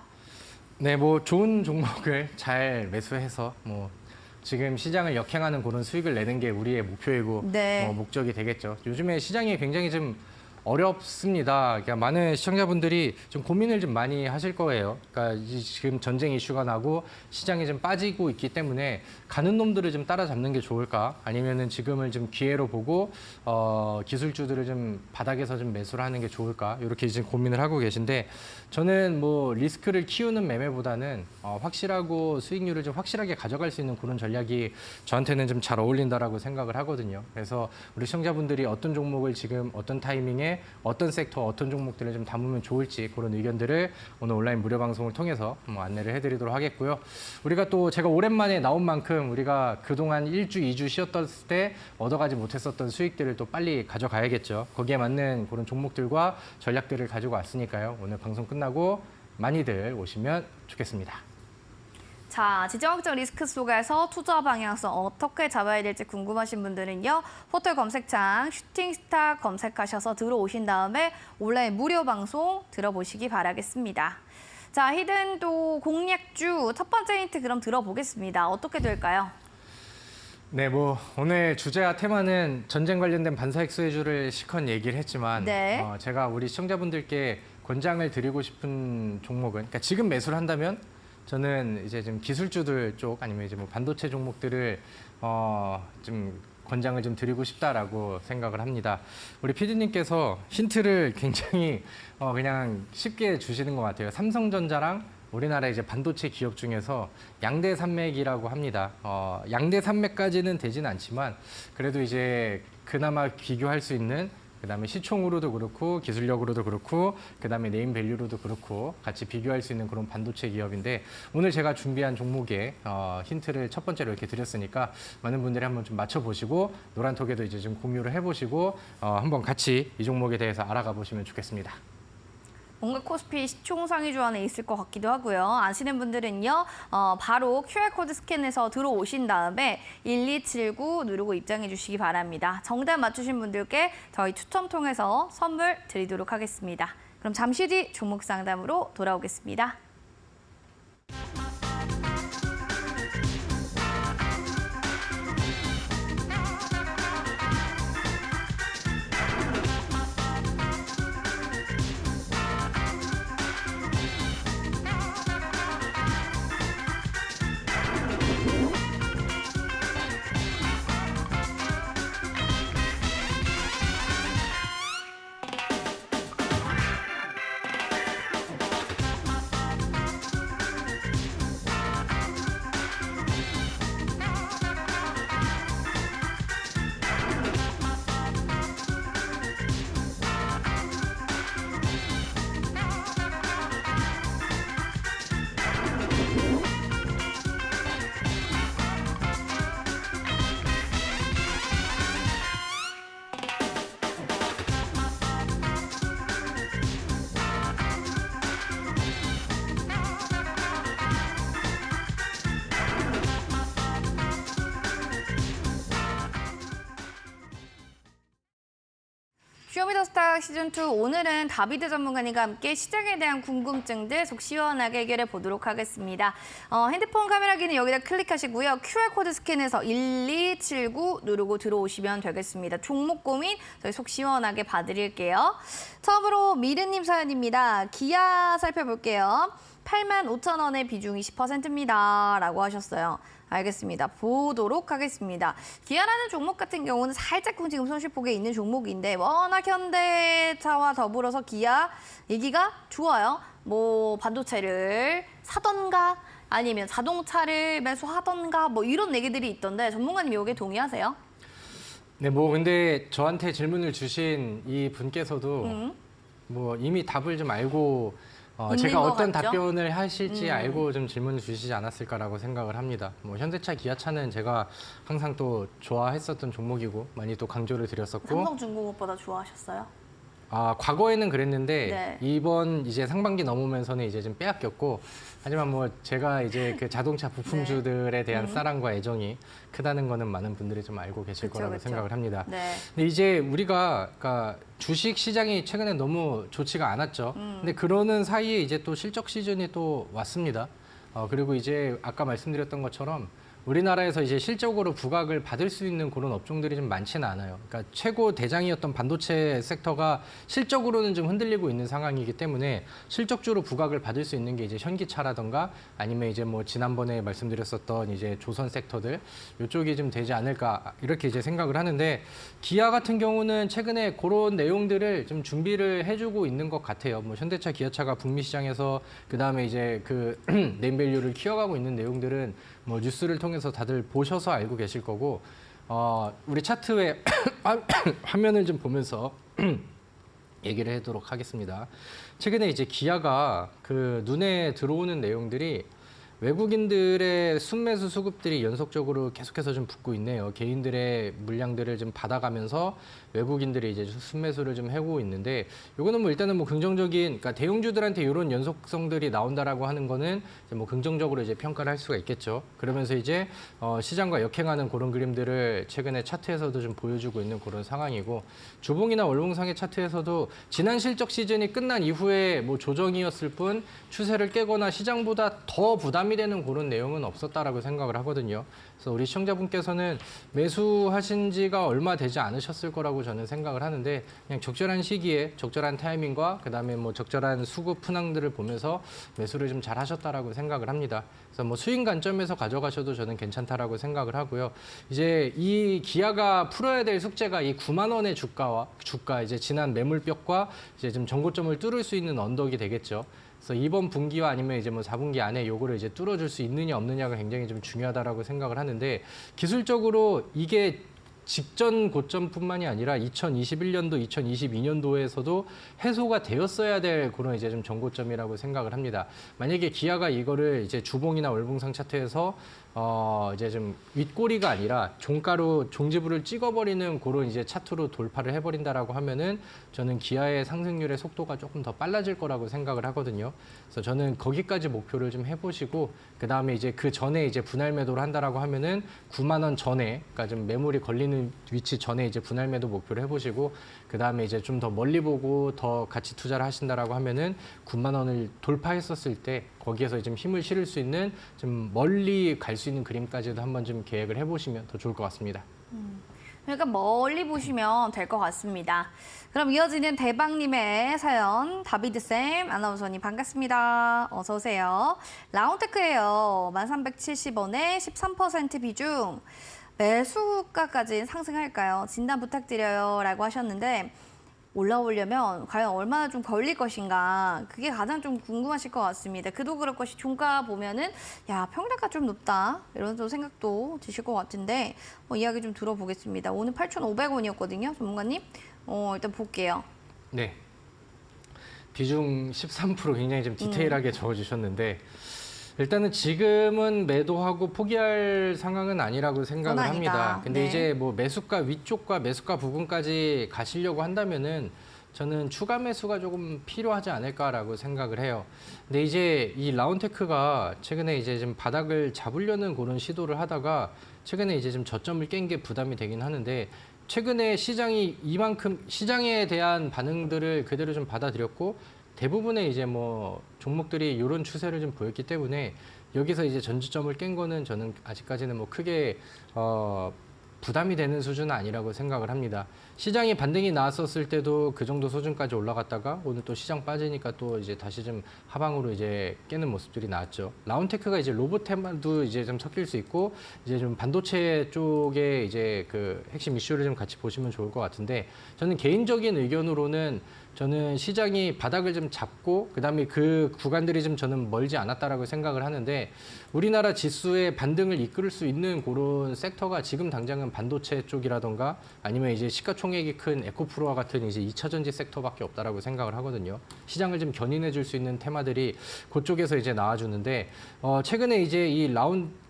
네, 뭐 좋은 종목을 잘 매수해서 뭐 지금 시장을 역행하는 그런 수익을 내는 게 우리의 목표이고 네. 목적이 되겠죠. 요즘에 시장이 굉장히 좀 어렵습니다. 그러니까 많은 시청자분들이 좀 고민을 좀 많이 하실 거예요. 그러니까 지금 전쟁 이슈가 나고 시장이 좀 빠지고 있기 때문에 가는 놈들을 좀 따라잡는 게 좋을까? 아니면은 지금을 좀 기회로 보고 기술주들을 좀 바닥에서 좀 매수를 하는 게 좋을까? 이렇게 지금 고민을 하고 계신데 저는 뭐 리스크를 키우는 매매보다는 확실하고 수익률을 좀 확실하게 가져갈 수 있는 그런 전략이 저한테는 좀 잘 어울린다라고 생각을 하거든요. 그래서 우리 시청자분들이 어떤 종목을 지금 어떤 타이밍에 어떤 섹터, 어떤 종목들을 좀 담으면 좋을지 그런 의견들을 오늘 온라인 무료 방송을 통해서 안내를 해드리도록 하겠고요. 우리가 또 제가 오랜만에 나온 만큼 우리가 그동안 1주, 2주 쉬었을 때 얻어가지 못했었던 수익들을 또 빨리 가져가야겠죠. 거기에 맞는 그런 종목들과 전략들을 가지고 왔으니까요. 오늘 방송 끝나고 많이들 오시면 좋겠습니다. 자, 지정학적 리스크 속에서 투자 방향성 어떻게 잡아야 될지 궁금하신 분들은요. 포털 검색창 슈팅스타 검색하셔서 들어오신 다음에 온라인 무료 방송 들어보시기 바라겠습니다. 자, 히든 또 공략주 첫 번째 힌트 그럼 들어보겠습니다. 어떻게 될까요? 네, 뭐 오늘 주제와 테마는 전쟁 관련된 반사익 수혜주를 실컷 얘기를 했지만 네. 제가 우리 시청자분들께 권장을 드리고 싶은 종목은 그러니까 지금 매수를 한다면 저는 이제 좀 기술주들 쪽 아니면 이제 뭐 반도체 종목들을 좀 권장을 좀 드리고 싶다라고 생각을 합니다. 우리 PD님께서 힌트를 굉장히 그냥 쉽게 주시는 것 같아요. 삼성전자랑 우리나라 이제 반도체 기업 중에서 양대 산맥이라고 합니다. 양대 산맥까지는 되진 않지만 그래도 이제 그나마 비교할 수 있는 그다음에 시총으로도 그렇고 기술력으로도 그렇고 그다음에 네임 밸류로도 그렇고 같이 비교할 수 있는 그런 반도체 기업인데 오늘 제가 준비한 종목에 힌트를 첫 번째로 이렇게 드렸으니까 많은 분들이 한번 좀 맞춰보시고 노란톡에도 이제 좀 공유를 해보시고 한번 같이 이 종목에 대해서 알아가 보시면 좋겠습니다. 뭔가 코스피 시총 상위주 안에 있을 것 같기도 하고요. 아시는 분들은요. 바로 QR코드 스캔해서 들어오신 다음에 1279 누르고 입장해 주시기 바랍니다. 정답 맞추신 분들께 저희 추첨 통해서 선물 드리도록 하겠습니다. 그럼 잠시 뒤 종목 상담으로 돌아오겠습니다. 쇼미더스타 시즌2 오늘은 다비드 전문가님과 함께 시장에 대한 궁금증들 속 시원하게 해결해 보도록 하겠습니다. 핸드폰 카메라기는 여기다 클릭하시고요. QR코드 스캔해서 1279 누르고 들어오시면 되겠습니다. 종목 고민 저희 속 시원하게 봐드릴게요. 처음으로 미르님 사연입니다. 기아 살펴볼게요. 85,000원의 비중 20%입니다. 라고 하셨어요. 알겠습니다. 보도록 하겠습니다. 기아라는 종목 같은 경우는 살짝 지금 손실폭에 있는 종목인데 워낙 현대차와 더불어서 기아 얘기가 좋아요. 뭐 반도체를 사던가 아니면 자동차를 매수하던가 뭐 이런 얘기들이 있던데 전문가님 여기에 동의하세요? 네, 뭐 근데 저한테 질문을 주신 이 분께서도 뭐 이미 답을 좀 알고 제가 어떤 같죠? 답변을 하실지 알고 좀 질문을 주시지 않았을까라고 생각을 합니다. 뭐 현대차, 기아차는 제가 항상 또 좋아했었던 종목이고 많이 또 강조를 드렸었고 삼성중공업보다 좋아하셨어요? 과거에는 그랬는데 네. 이번 이제 상반기 넘으면서는 이제 좀 빼앗겼고 하지만 뭐 제가 이제 그 자동차 부품주들에 대한 사랑과 애정이 크다는 거는 많은 분들이 좀 알고 계실 그쵸, 거라고 그쵸. 생각을 합니다. 네. 근데 이제 우리가 그러니까 주식 시장이 최근에 너무 좋지가 않았죠. 근데 그러는 사이에 이제 또 실적 시즌이 또 왔습니다. 그리고 이제 아까 말씀드렸던 것처럼 우리나라에서 이제 실적으로 부각을 받을 수 있는 그런 업종들이 좀 많지는 않아요. 그러니까 최고 대장이었던 반도체 섹터가 실적으로는 좀 흔들리고 있는 상황이기 때문에 실적주로 부각을 받을 수 있는 게 이제 현기차라던가 아니면 이제 뭐 지난번에 말씀드렸었던 이제 조선 섹터들 이쪽이 좀 되지 않을까 이렇게 이제 생각을 하는데 기아 같은 경우는 최근에 그런 내용들을 좀 준비를 해주고 있는 것 같아요. 뭐 현대차, 기아차가 북미 시장에서 그 다음에 이제 그 네임밸류를 키워가고 있는 내용들은 뭐 뉴스를 통해서 다들 보셔서 알고 계실 거고 우리 차트의 화면을 좀 보면서 얘기를 하도록 하겠습니다. 최근에 이제 기아가 그 눈에 들어오는 내용들이 외국인들의 순매수 수급들이 연속적으로 계속해서 좀 붙고 있네요. 개인들의 물량들을 좀 받아가면서 외국인들이 이제 순매수를 좀 해오고 있는데 이거는 뭐 일단은 뭐 긍정적인 그러니까 대형주들한테 이런 연속성들이 나온다라고 하는 거는 이제 뭐 긍정적으로 이제 평가를 할 수가 있겠죠. 그러면서 이제 시장과 역행하는 그런 그림들을 최근에 차트에서도 좀 보여주고 있는 그런 상황이고 주봉이나 월봉상의 차트에서도 지난 실적 시즌이 끝난 이후에 뭐 조정이었을 뿐 추세를 깨거나 시장보다 더 부담이 되는 그런 내용은 없었다라고 생각을 하거든요. 그래서 우리 시청자분께서는 매수하신 지가 얼마 되지 않으셨을 거라고 저는 생각을 하는데 그냥 적절한 시기에 적절한 타이밍과 그다음에 뭐 적절한 수급 순항들을 보면서 매수를 좀 잘 하셨다라고 생각을 합니다. 그래서 뭐 수익 관점에서 가져가셔도 저는 괜찮다라고 생각을 하고요. 이제 이 기아가 풀어야 될 숙제가 이 9만 원의 주가 이제 지난 매물벽과 이제 좀 전고점을 뚫을 수 있는 언덕이 되겠죠. 그래서 이번 분기와 아니면 이제 뭐 4분기 안에 요거를 이제 뚫어줄 수 있느냐 없느냐가 굉장히 좀 중요하다라고 생각을 하는데 기술적으로 이게 직전 고점뿐만이 아니라 2021년도, 2022년도에서도 해소가 되었어야 될 그런 이제 좀 전고점이라고 생각을 합니다. 만약에 기아가 이거를 이제 주봉이나 월봉상 차트에서 이제 좀 윗꼬리가 아니라 종가로 종지부를 찍어버리는 그런 이제 차트로 돌파를 해버린다라고 하면은 저는 기아의 상승률의 속도가 조금 더 빨라질 거라고 생각을 하거든요. 그래서 저는 거기까지 목표를 좀 해보시고 그 다음에 이제 그 전에 이제 분할 매도를 한다라고 하면은 9만 원 전에, 그러니까 좀 매물이 걸리는 위치 전에 이제 분할 매도 목표를 해보시고 그 다음에 이제 좀 더 멀리 보고 더 같이 투자를 하신다라고 하면은 9만 원을 돌파했었을 때 거기에서 좀 힘을 실을 수 있는 좀 멀리 갈 수 있는 그림까지도 한번 좀 계획을 해보시면 더 좋을 것 같습니다. 그러니까 멀리 보시면 될 것 같습니다. 그럼 이어지는 대박님의 사연, 다비드쌤 아나운서님 반갑습니다. 어서 오세요. 라운테크예요. 1370원에 13% 비중. 매수가까지 상승할까요? 진단 부탁드려요. 라고 하셨는데 올라오려면 과연 얼마나 좀 걸릴 것인가 그게 가장 좀 궁금하실 것 같습니다. 그도 그럴 것이 종가 보면은 야 평대가 좀 높다 이런 좀 생각도 드실 것 같은데 이야기 좀 들어보겠습니다. 오늘 8,500원이었거든요. 전문가님. 일단 볼게요. 네. 비중 13% 굉장히 좀 디테일하게 적어주셨는데 일단은 지금은 매도하고 포기할 상황은 아니라고 생각을 그건 아니다. 합니다. 근데 네. 이제 뭐 매수가 위쪽과 매수가 부분까지 가시려고 한다면은 저는 추가 매수가 조금 필요하지 않을까라고 생각을 해요. 근데 이제 이 라운테크가 최근에 이제 좀 바닥을 잡으려는 그런 시도를 하다가 최근에 이제 좀 저점을 깬 게 부담이 되긴 하는데 최근에 시장이 이만큼 시장에 대한 반응들을 그대로 좀 받아들였고 대부분의 이제 뭐 종목들이 이런 추세를 좀 보였기 때문에 여기서 이제 전지점을 깬 거는 저는 아직까지는 뭐 크게 부담이 되는 수준은 아니라고 생각을 합니다. 시장이 반등이 나왔었을 때도 그 정도 수준까지 올라갔다가 오늘 또 시장 빠지니까 또 이제 다시 좀 하방으로 이제 깨는 모습들이 나왔죠. 라운테크가 이제 로봇 테마도 이제 좀 섞일 수 있고 이제 좀 반도체 쪽에 이제 그 핵심 이슈를 좀 같이 보시면 좋을 것 같은데 저는 개인적인 의견으로는 저는 시장이 바닥을 좀 잡고 그다음에 그 구간들이 좀 저는 멀지 않았다라고 생각을 하는데 우리나라 지수의 반등을 이끌 수 있는 그런 섹터가 지금 당장은 반도체 쪽이라던가 아니면 이제 시가총액이 큰 에코프로와 같은 이제 2차 전지 섹터밖에 없다라고 생각을 하거든요. 시장을 좀 견인해 줄 수 있는 테마들이 그쪽에서 이제 나와주는데 최근에 이제 이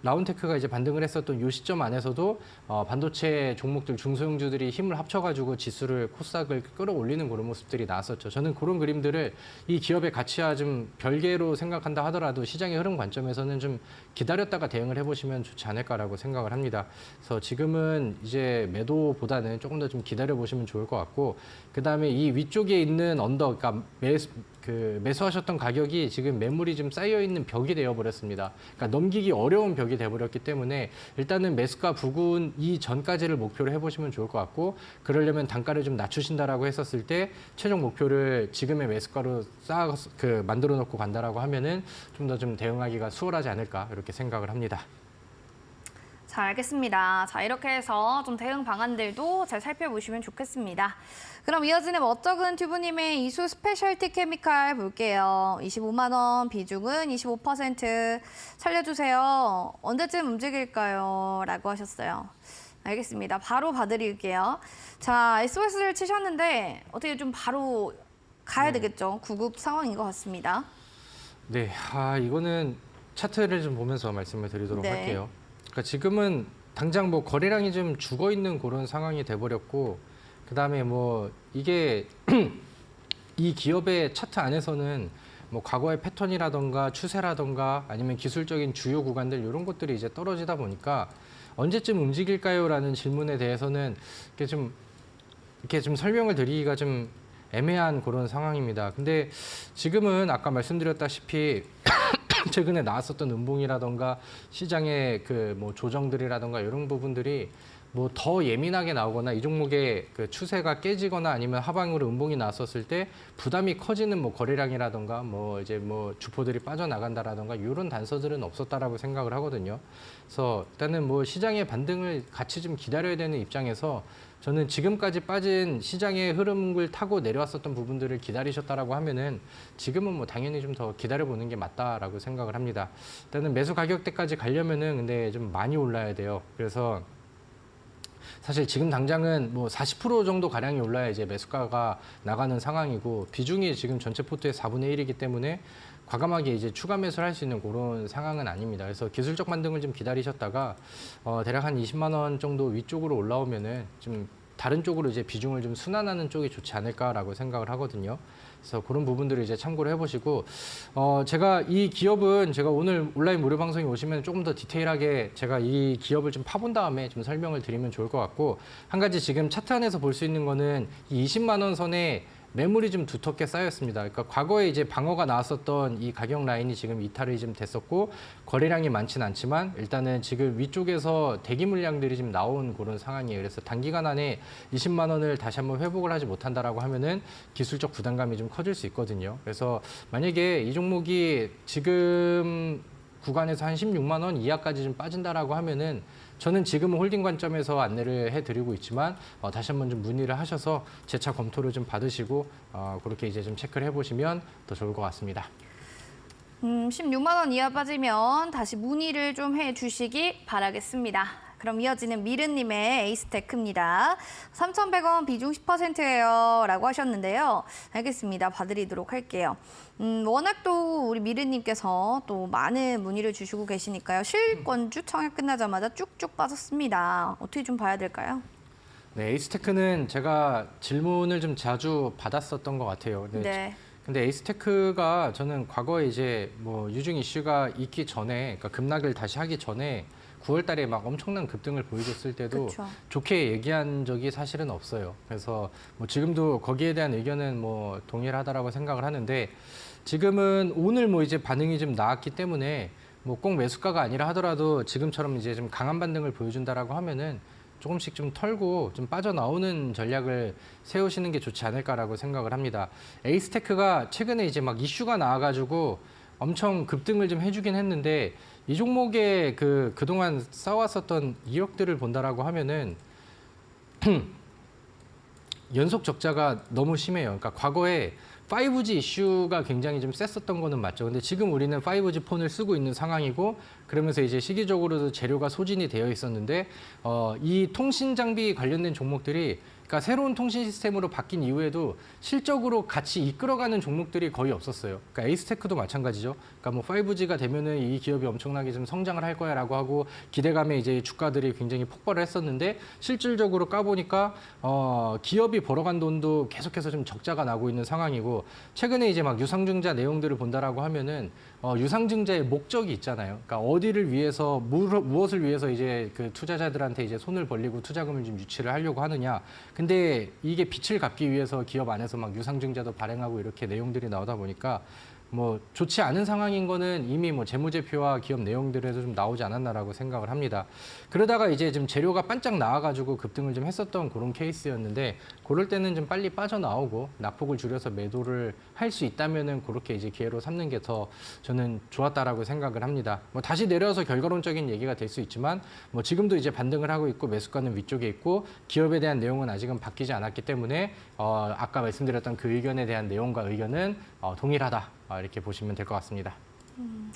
라운테크가 이제 반등을 했었던 이 시점 안에서도 반도체 종목들 중소형주들이 힘을 합쳐가지고 지수를 코스닥을 끌어올리는 그런 모습들이 나왔었죠. 저는 그런 그림들을 이 기업의 가치와 좀 별개로 생각한다 하더라도 시장의 흐름 관점에서는 좀 기다렸다가 대응을 해보시면 좋지 않을까라고 생각을 합니다. 그래서 지금은 이제 매도보다는 조금 더 좀 기다려 기다려 보시면 좋을 것 같고, 그다음에 이 위쪽에 있는 언더, 그러니까 매수하셨던 가격이 지금 매물이 좀 쌓여 있는 벽이 되어 버렸습니다. 그러니까 넘기기 어려운 벽이 돼 버렸기 때문에 일단은 매수가 부근 이 전까지를 목표로 해보시면 좋을 것 같고, 그러려면 단가를 좀 낮추신다라고 했었을 때 최종 목표를 지금의 매수가로 만들어 놓고 간다라고 하면은 좀 더 좀 대응하기가 수월하지 않을까 이렇게 생각을 합니다. 잘 알겠습니다. 자, 이렇게 해서 좀 대응 방안들도 잘 살펴보시면 좋겠습니다. 그럼 이어지는 멋쩍은 튜브님의 이수 스페셜티 케미칼 볼게요. 25만 원, 비중은 25%. 살려주세요. 언제쯤 움직일까요? 라고 하셨어요. 알겠습니다. 바로 봐드릴게요. 자, SOS를 치셨는데 어떻게 좀 바로 가야 되겠죠. 구급 상황인 것 같습니다. 네, 이거는 차트를 좀 보면서 말씀을 드리도록 네. 할게요. 그러니까 지금은 당장 뭐 거래량이 좀 죽어 있는 그런 상황이 돼버렸고, 그다음에 뭐 이게 이 기업의 차트 안에서는 뭐 과거의 패턴이라던가 추세라던가 아니면 기술적인 주요 구간들 이런 것들이 이제 떨어지다 보니까 언제쯤 움직일까요라는 질문에 대해서는 이렇게 좀 설명을 드리기가 좀 애매한 그런 상황입니다. 근데 지금은 아까 말씀드렸다시피 최근에 나왔었던 음봉이라던가 시장의 그 뭐 조정들이라던가 이런 부분들이 뭐 더 예민하게 나오거나 이 종목의 그 추세가 깨지거나 아니면 하방으로 음봉이 나왔었을 때 부담이 커지는 뭐 거래량이라던가 뭐 이제 뭐 주포들이 빠져나간다라던가 이런 단서들은 없었다라고 생각을 하거든요. 그래서 일단은 뭐 시장의 반등을 같이 좀 기다려야 되는 입장에서 저는 지금까지 빠진 시장의 흐름을 타고 내려왔었던 부분들을 기다리셨다라고 하면은 지금은 뭐 당연히 좀 더 기다려보는 게 맞다라고 생각을 합니다. 일단은 매수 가격대까지 가려면은 근데 좀 많이 올라야 돼요. 그래서 사실 지금 당장은 뭐 40% 정도 가량이 올라야 이제 매수가가 나가는 상황이고, 비중이 지금 전체 포트의 4분의 1이기 때문에 과감하게 이제 추가 매수를 할 수 있는 그런 상황은 아닙니다. 그래서 기술적 반등을 좀 기다리셨다가 대략 한 20만 원 정도 위쪽으로 올라오면은 좀 다른 쪽으로 이제 비중을 좀 순환하는 쪽이 좋지 않을까라고 생각을 하거든요. 그래서 그런 부분들을 이제 참고를 해보시고, 제가 이 기업은 제가 오늘 온라인 무료 방송에 오시면 조금 더 디테일하게 제가 이 기업을 좀 파본 다음에 좀 설명을 드리면 좋을 것 같고, 한 가지 지금 차트 안에서 볼 수 있는 거는 이 20만 원 선에 매물이 좀 두텁게 쌓였습니다. 그러니까 과거에 이제 방어가 나왔었던 이 가격 라인이 지금 이탈이 좀 됐었고, 거래량이 많지는 않지만 일단은 지금 위쪽에서 대기 물량들이 지금 나온 그런 상황이에요. 그래서 단기간 안에 20만 원을 다시 한번 회복을 하지 못한다라고 하면은 기술적 부담감이 좀 커질 수 있거든요. 그래서 만약에 이 종목이 지금 구간에서 한 16만 원 이하까지 좀 빠진다라고 하면은 저는 지금은 홀딩 관점에서 안내를 해드리고 있지만 다시 한번 좀 문의를 하셔서 재차 검토를 좀 받으시고 그렇게 이제 좀 체크를 해보시면 더 좋을 것 같습니다. 16만 원 이하 빠지면 다시 문의를 좀 해주시기 바라겠습니다. 그럼 이어지는 미르님의 에이스테크입니다. 3,100원 비중 10%예요 라고 하셨는데요. 알겠습니다. 봐드리도록 할게요. 워낙 또 우리 미르님께서 또 많은 문의를 주시고 계시니까요. 실권주 청약 끝나자마자 쭉쭉 빠졌습니다. 어떻게 좀 봐야 될까요? 네, 에이스테크는 제가 질문을 좀 자주 받았었던 것 같아요. 네. 근데 에이스테크가 저는 과거에 이제 뭐 유증 이슈가 있기 전에, 그러니까 급락을 다시 하기 전에 9월 달에 막 엄청난 급등을 보여줬을 때도 그쵸. 좋게 얘기한 적이 사실은 없어요. 그래서 뭐 지금도 거기에 대한 의견은 뭐 동일하다라고 생각을 하는데, 지금은 오늘 뭐 이제 반응이 좀 나왔기 때문에 뭐 꼭 매수가가 아니라 하더라도 지금처럼 이제 좀 강한 반등을 보여준다라고 하면은 조금씩 좀 털고 좀 빠져나오는 전략을 세우시는 게 좋지 않을까라고 생각을 합니다. 에이스테크가 최근에 이제 막 이슈가 나와가지고 엄청 급등을 좀 해주긴 했는데, 이 종목에 그동안 쌓아왔었던 이력들을 본다라고 하면은 연속 적자가 너무 심해요. 그러니까 과거에 5G 이슈가 굉장히 좀 셌었던 거는 맞죠. 근데 지금 우리는 5G 폰을 쓰고 있는 상황이고, 그러면서 이제 시기적으로도 재료가 소진이 되어 있었는데, 이 통신 장비 관련된 종목들이, 그러니까 새로운 통신 시스템으로 바뀐 이후에도 실적으로 같이 이끌어가는 종목들이 거의 없었어요. 그러니까 에이스테크도 마찬가지죠. 그러니까 뭐 5G가 되면은 이 기업이 엄청나게 좀 성장을 할 거야라고 하고 기대감에 이제 주가들이 굉장히 폭발을 했었는데, 실질적으로 까보니까 기업이 벌어간 돈도 계속해서 좀 적자가 나고 있는 상황이고, 최근에 이제 막 유상증자 내용들을 본다라고 하면은 유상증자의 목적이 있잖아요. 그러니까 어디를 위해서 무엇을 위해서 이제 그 투자자들한테 이제 손을 벌리고 투자금을 좀 유치를 하려고 하느냐. 근데 이게 빚을 갚기 위해서 기업 안에서 막 유상증자도 발행하고 이렇게 내용들이 나오다 보니까 뭐 좋지 않은 상황인 거는 이미 뭐 재무제표와 기업 내용들에서 좀 나오지 않았나라고 생각을 합니다. 그러다가 이제 좀 재료가 반짝 나와가지고 급등을 좀 했었던 그런 케이스였는데 그럴 때는 좀 빨리 빠져나오고 낙폭을 줄여서 매도를 할 수 있다면은 그렇게 이제 기회로 삼는 게 더 저는 좋았다라고 생각을 합니다. 뭐 다시 내려서 결과론적인 얘기가 될 수 있지만 뭐 지금도 이제 반등을 하고 있고 매수가는 위쪽에 있고 기업에 대한 내용은 아직은 바뀌지 않았기 때문에 아까 말씀드렸던 그 의견에 대한 내용과 의견은 동일하다. 이렇게 보시면 될 것 같습니다.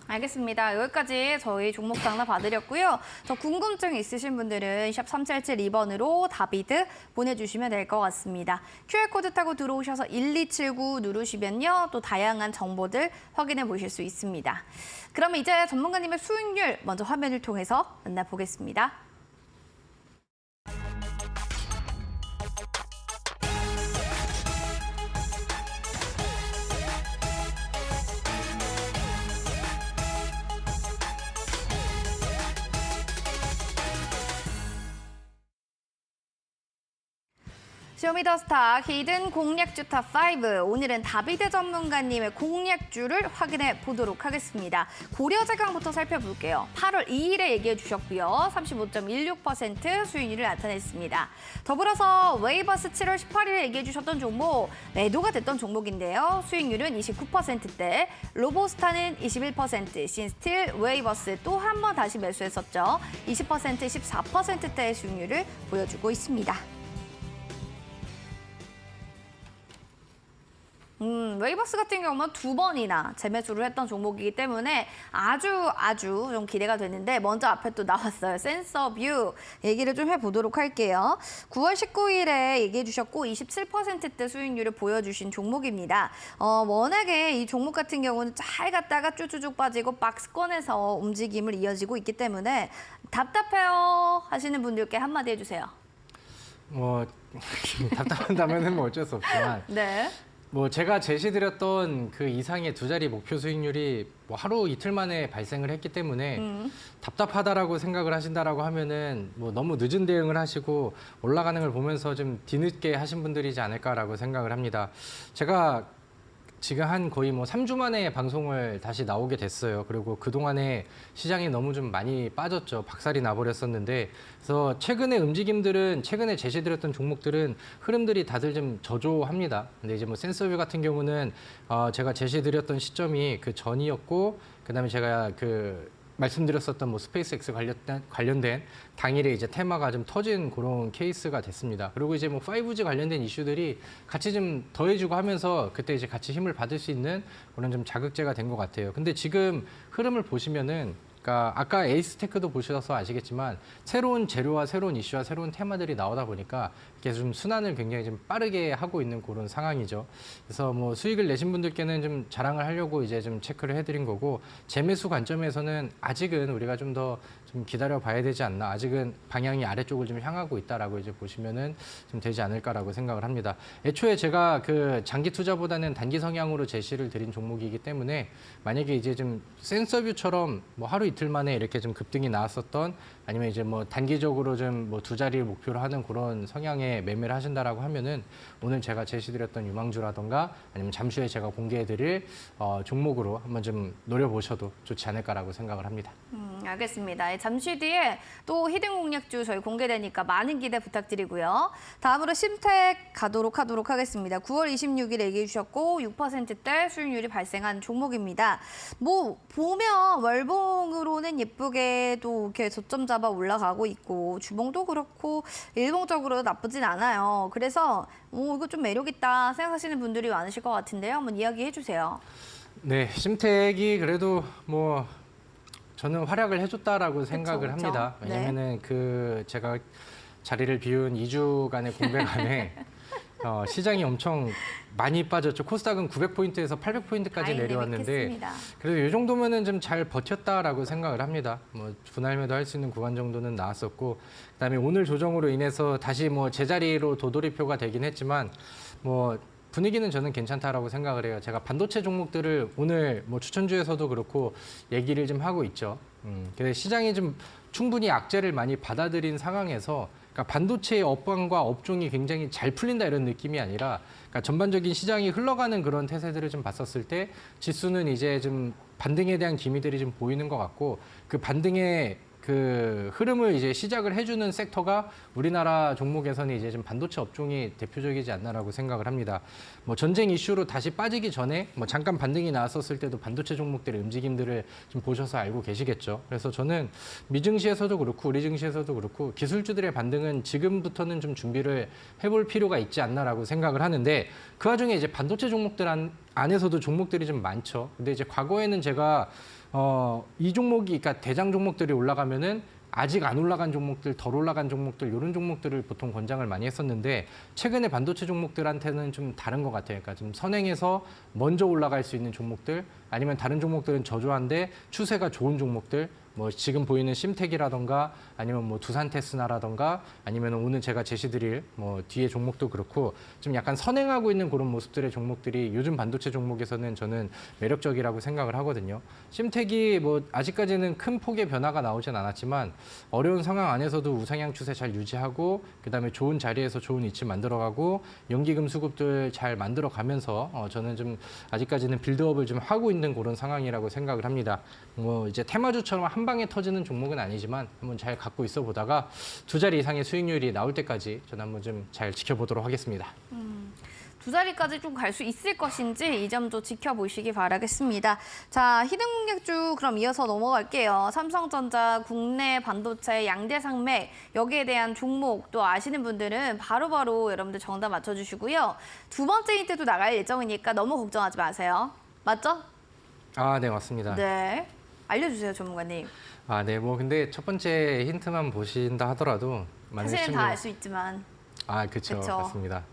알겠습니다. 여기까지 저희 종목 상담 봐드렸고요. 더 궁금증 있으신 분들은 샵 3772번으로 다비드 보내주시면 될 것 같습니다. QR코드 타고 들어오셔서 1279 누르시면요. 또 다양한 정보들 확인해 보실 수 있습니다. 그러면 이제 전문가님의 수익률 먼저 화면을 통해서 만나보겠습니다. 쇼미더스타 히든 공략주 탑5 오늘은 다비드 전문가님의 공략주를 확인해 보도록 하겠습니다. 고려제강부터 살펴볼게요. 8월 2일에 얘기해 주셨고요. 35.16% 수익률을 나타냈습니다. 더불어서 웨이버스 7월 18일에 얘기해 주셨던 종목 매도가 됐던 종목인데요. 수익률은 29%대, 로보스타는 21%, 신스틸, 웨이버스 또 한 번 다시 매수했었죠. 20%, 14%대의 수익률을 보여주고 있습니다. 웨이버스 같은 경우는 2번이나 재매수를 했던 종목이기 때문에 아주 좀 기대가 되는데 먼저 앞에 또 나왔어요. 센서뷰 얘기를 좀 해보도록 할게요. 9월 19일에 얘기해 주셨고 27%대 수익률을 보여주신 종목입니다. 워낙에 이 종목 같은 경우는 잘 갔다가 쭈쭈쭉 빠지고 박스권에서 움직임을 이어지고 있기 때문에 답답해요 하시는 분들께 한마디 해주세요. 뭐 답답한다면은 뭐 어쩔 수 없지만 네. 뭐 제가 제시드렸던 그 이상의 두 자리 목표 수익률이 뭐 하루 이틀 만에 발생을 했기 때문에 답답하다라고 생각을 하신다라고 하면은 뭐 너무 늦은 대응을 하시고 올라가는 걸 보면서 좀 뒤늦게 하신 분들이지 않을까라고 생각을 합니다. 제가 지금 한 거의 뭐 3주 만에 방송을 다시 나오게 됐어요. 그리고 그동안에 시장이 너무 좀 많이 빠졌죠. 박살이 나버렸었는데. 그래서 최근의 움직임들은, 최근에 제시드렸던 종목들은 흐름들이 다들 좀 저조합니다. 근데 이제 뭐 센서뷰 같은 경우는 제가 제시드렸던 시점이 그 전이었고, 그다음에 제가 말씀드렸었던 뭐 스페이스X 관련된 당일에 이제 테마가 좀 터진 그런 케이스가 됐습니다. 그리고 이제 뭐 5G 관련된 이슈들이 같이 좀 더해지고 하면서 그때 이제 같이 힘을 받을 수 있는 그런 좀 자극제가 된 것 같아요. 근데 지금 흐름을 보시면은 그러니까 아까 에이스테크도 보셔서 아시겠지만 새로운 재료와 새로운 이슈와 새로운 테마들이 나오다 보니까 이렇게 좀 순환을 굉장히 좀 빠르게 하고 있는 그런 상황이죠. 그래서 뭐 수익을 내신 분들께는 좀 자랑을 하려고 이제 좀 체크를 해드린 거고 재매수 관점에서는 아직은 우리가 좀 더 좀 기다려 봐야 되지 않나. 아직은 방향이 아래쪽을 좀 향하고 있다라고 이제 보시면은 좀 되지 않을까라고 생각을 합니다. 애초에 제가 그 장기 투자보다는 단기 성향으로 제시를 드린 종목이기 때문에 만약에 이제 좀 센서뷰처럼 뭐 하루 이틀 만에 이렇게 좀 급등이 나왔었던 아니면 이제 뭐 단기적으로 좀 뭐 두 자리를 목표로 하는 그런 성향의 매매를 하신다라고 하면은 오늘 제가 제시드렸던 유망주라던가 아니면 잠시 후에 제가 공개해드릴 종목으로 한번 좀 노려보셔도 좋지 않을까라고 생각을 합니다. 알겠습니다. 잠시 뒤에 또 히든 공략주 저희 공개되니까 많은 기대 부탁드리고요. 다음으로 심텍 가도록 하겠습니다. 9월 26일 얘기해 주셨고 6%대 수익률이 발생한 종목입니다. 뭐 보면 월봉으로는 예쁘게도 이렇게 저점 잡아 올라가고 있고 주봉도 그렇고 일봉적으로 나쁘진 않아요. 그래서 이거 좀 매력 있다 생각하시는 분들이 많으실 것 같은데요. 한번 이야기해 주세요. 네, 심텍이 그래도 뭐 저는 활약을 해줬다라고 생각을 그쵸. 합니다. 네. 왜냐면은 제가 자리를 비운 2주간의 공백안에 시장이 엄청 많이 빠졌죠. 코스닥은 900포인트에서 800포인트까지 내려왔는데 뵙겠습니다. 그래도 이 정도면은 좀 잘 버텼다라고 생각을 합니다. 뭐 분할 매도 할 수 있는 구간 정도는 나왔었고 그다음에 오늘 조정으로 인해서 다시 뭐 제자리로 도돌이표가 되긴 했지만 뭐 분위기는 저는 괜찮다라고 생각을 해요. 제가 반도체 종목들을 오늘 뭐 추천주에서도 그렇고 얘기를 좀 하고 있죠. 근데 시장이 좀 충분히 악재를 많이 받아들인 상황에서 그러니까 반도체의 업황과 업종이 굉장히 잘 풀린다 이런 느낌이 아니라 그러니까 전반적인 시장이 흘러가는 그런 태세들을 좀 봤었을 때 지수는 이제 좀 반등에 대한 기미들이 좀 보이는 것 같고 그 반등의 그 흐름을 이제 시작을 해주는 섹터가 우리나라 종목에서는 이제 좀 반도체 업종이 대표적이지 않나라고 생각을 합니다. 뭐 전쟁 이슈로 다시 빠지기 전에 뭐 잠깐 반등이 나왔었을 때도 반도체 종목들의 움직임들을 좀 보셔서 알고 계시겠죠. 그래서 저는 미증시에서도 그렇고 우리 증시에서도 그렇고 기술주들의 반등은 지금부터는 좀 준비를 해볼 필요가 있지 않나라고 생각을 하는데 그 와중에 이제 반도체 종목들 안에서도 종목들이 좀 많죠. 근데 이제 과거에는 제가 이 종목이, 그러니까 대장 종목들이 올라가면은 아직 안 올라간 종목들, 덜 올라간 종목들, 이런 종목들을 보통 권장을 많이 했었는데 최근에 반도체 종목들한테는 좀 다른 것 같아요. 그러니까 좀 선행해서 먼저 올라갈 수 있는 종목들, 아니면 다른 종목들은 저조한데 추세가 좋은 종목들, 뭐 지금 보이는 심텍이라던가 아니면 뭐 두산테스나라던가 아니면 오늘 제가 제시드릴 뭐 뒤에 종목도 그렇고 좀 약간 선행하고 있는 그런 모습들의 종목들이 요즘 반도체 종목에서는 저는 매력적이라고 생각을 하거든요. 심텍이 뭐 아직까지는 큰 폭의 변화가 나오진 않았지만 어려운 상황 안에서도 우상향 추세 잘 유지하고 그다음에 좋은 자리에서 좋은 위치 만들어가고 연기금 수급들 잘 만들어가면서 저는 좀 아직까지는 빌드업을 좀 하고 있는 그런 상황이라고 생각을 합니다. 뭐 이제 테마주처럼 한 방에 터지는 종목은 아니지만 한번 잘 갖고 있어 보다가 2자리 이상의 수익률이 나올 때까지 저는 한번 좀 잘 지켜보도록 하겠습니다. 2자리까지 좀 갈 수 있을 것인지 이 점도 지켜보시기 바라겠습니다. 자, 히든공략주 그럼 이어서 넘어갈게요. 삼성전자, 국내 반도체, 양대산맥 여기에 대한 종목 또 아시는 분들은 바로바로 여러분들 정답 맞춰주시고요. 두 번째 힌트도 나갈 예정이니까 너무 걱정하지 마세요. 맞죠? 아, 네, 맞습니다. 네. 알려주세요, 전문가님. 아, 네, 뭐 근데 첫 번째 힌트만 보신다 하더라도 사실은 다 알 수 있지만. 아, 그렇죠. 그쵸. 맞습니다.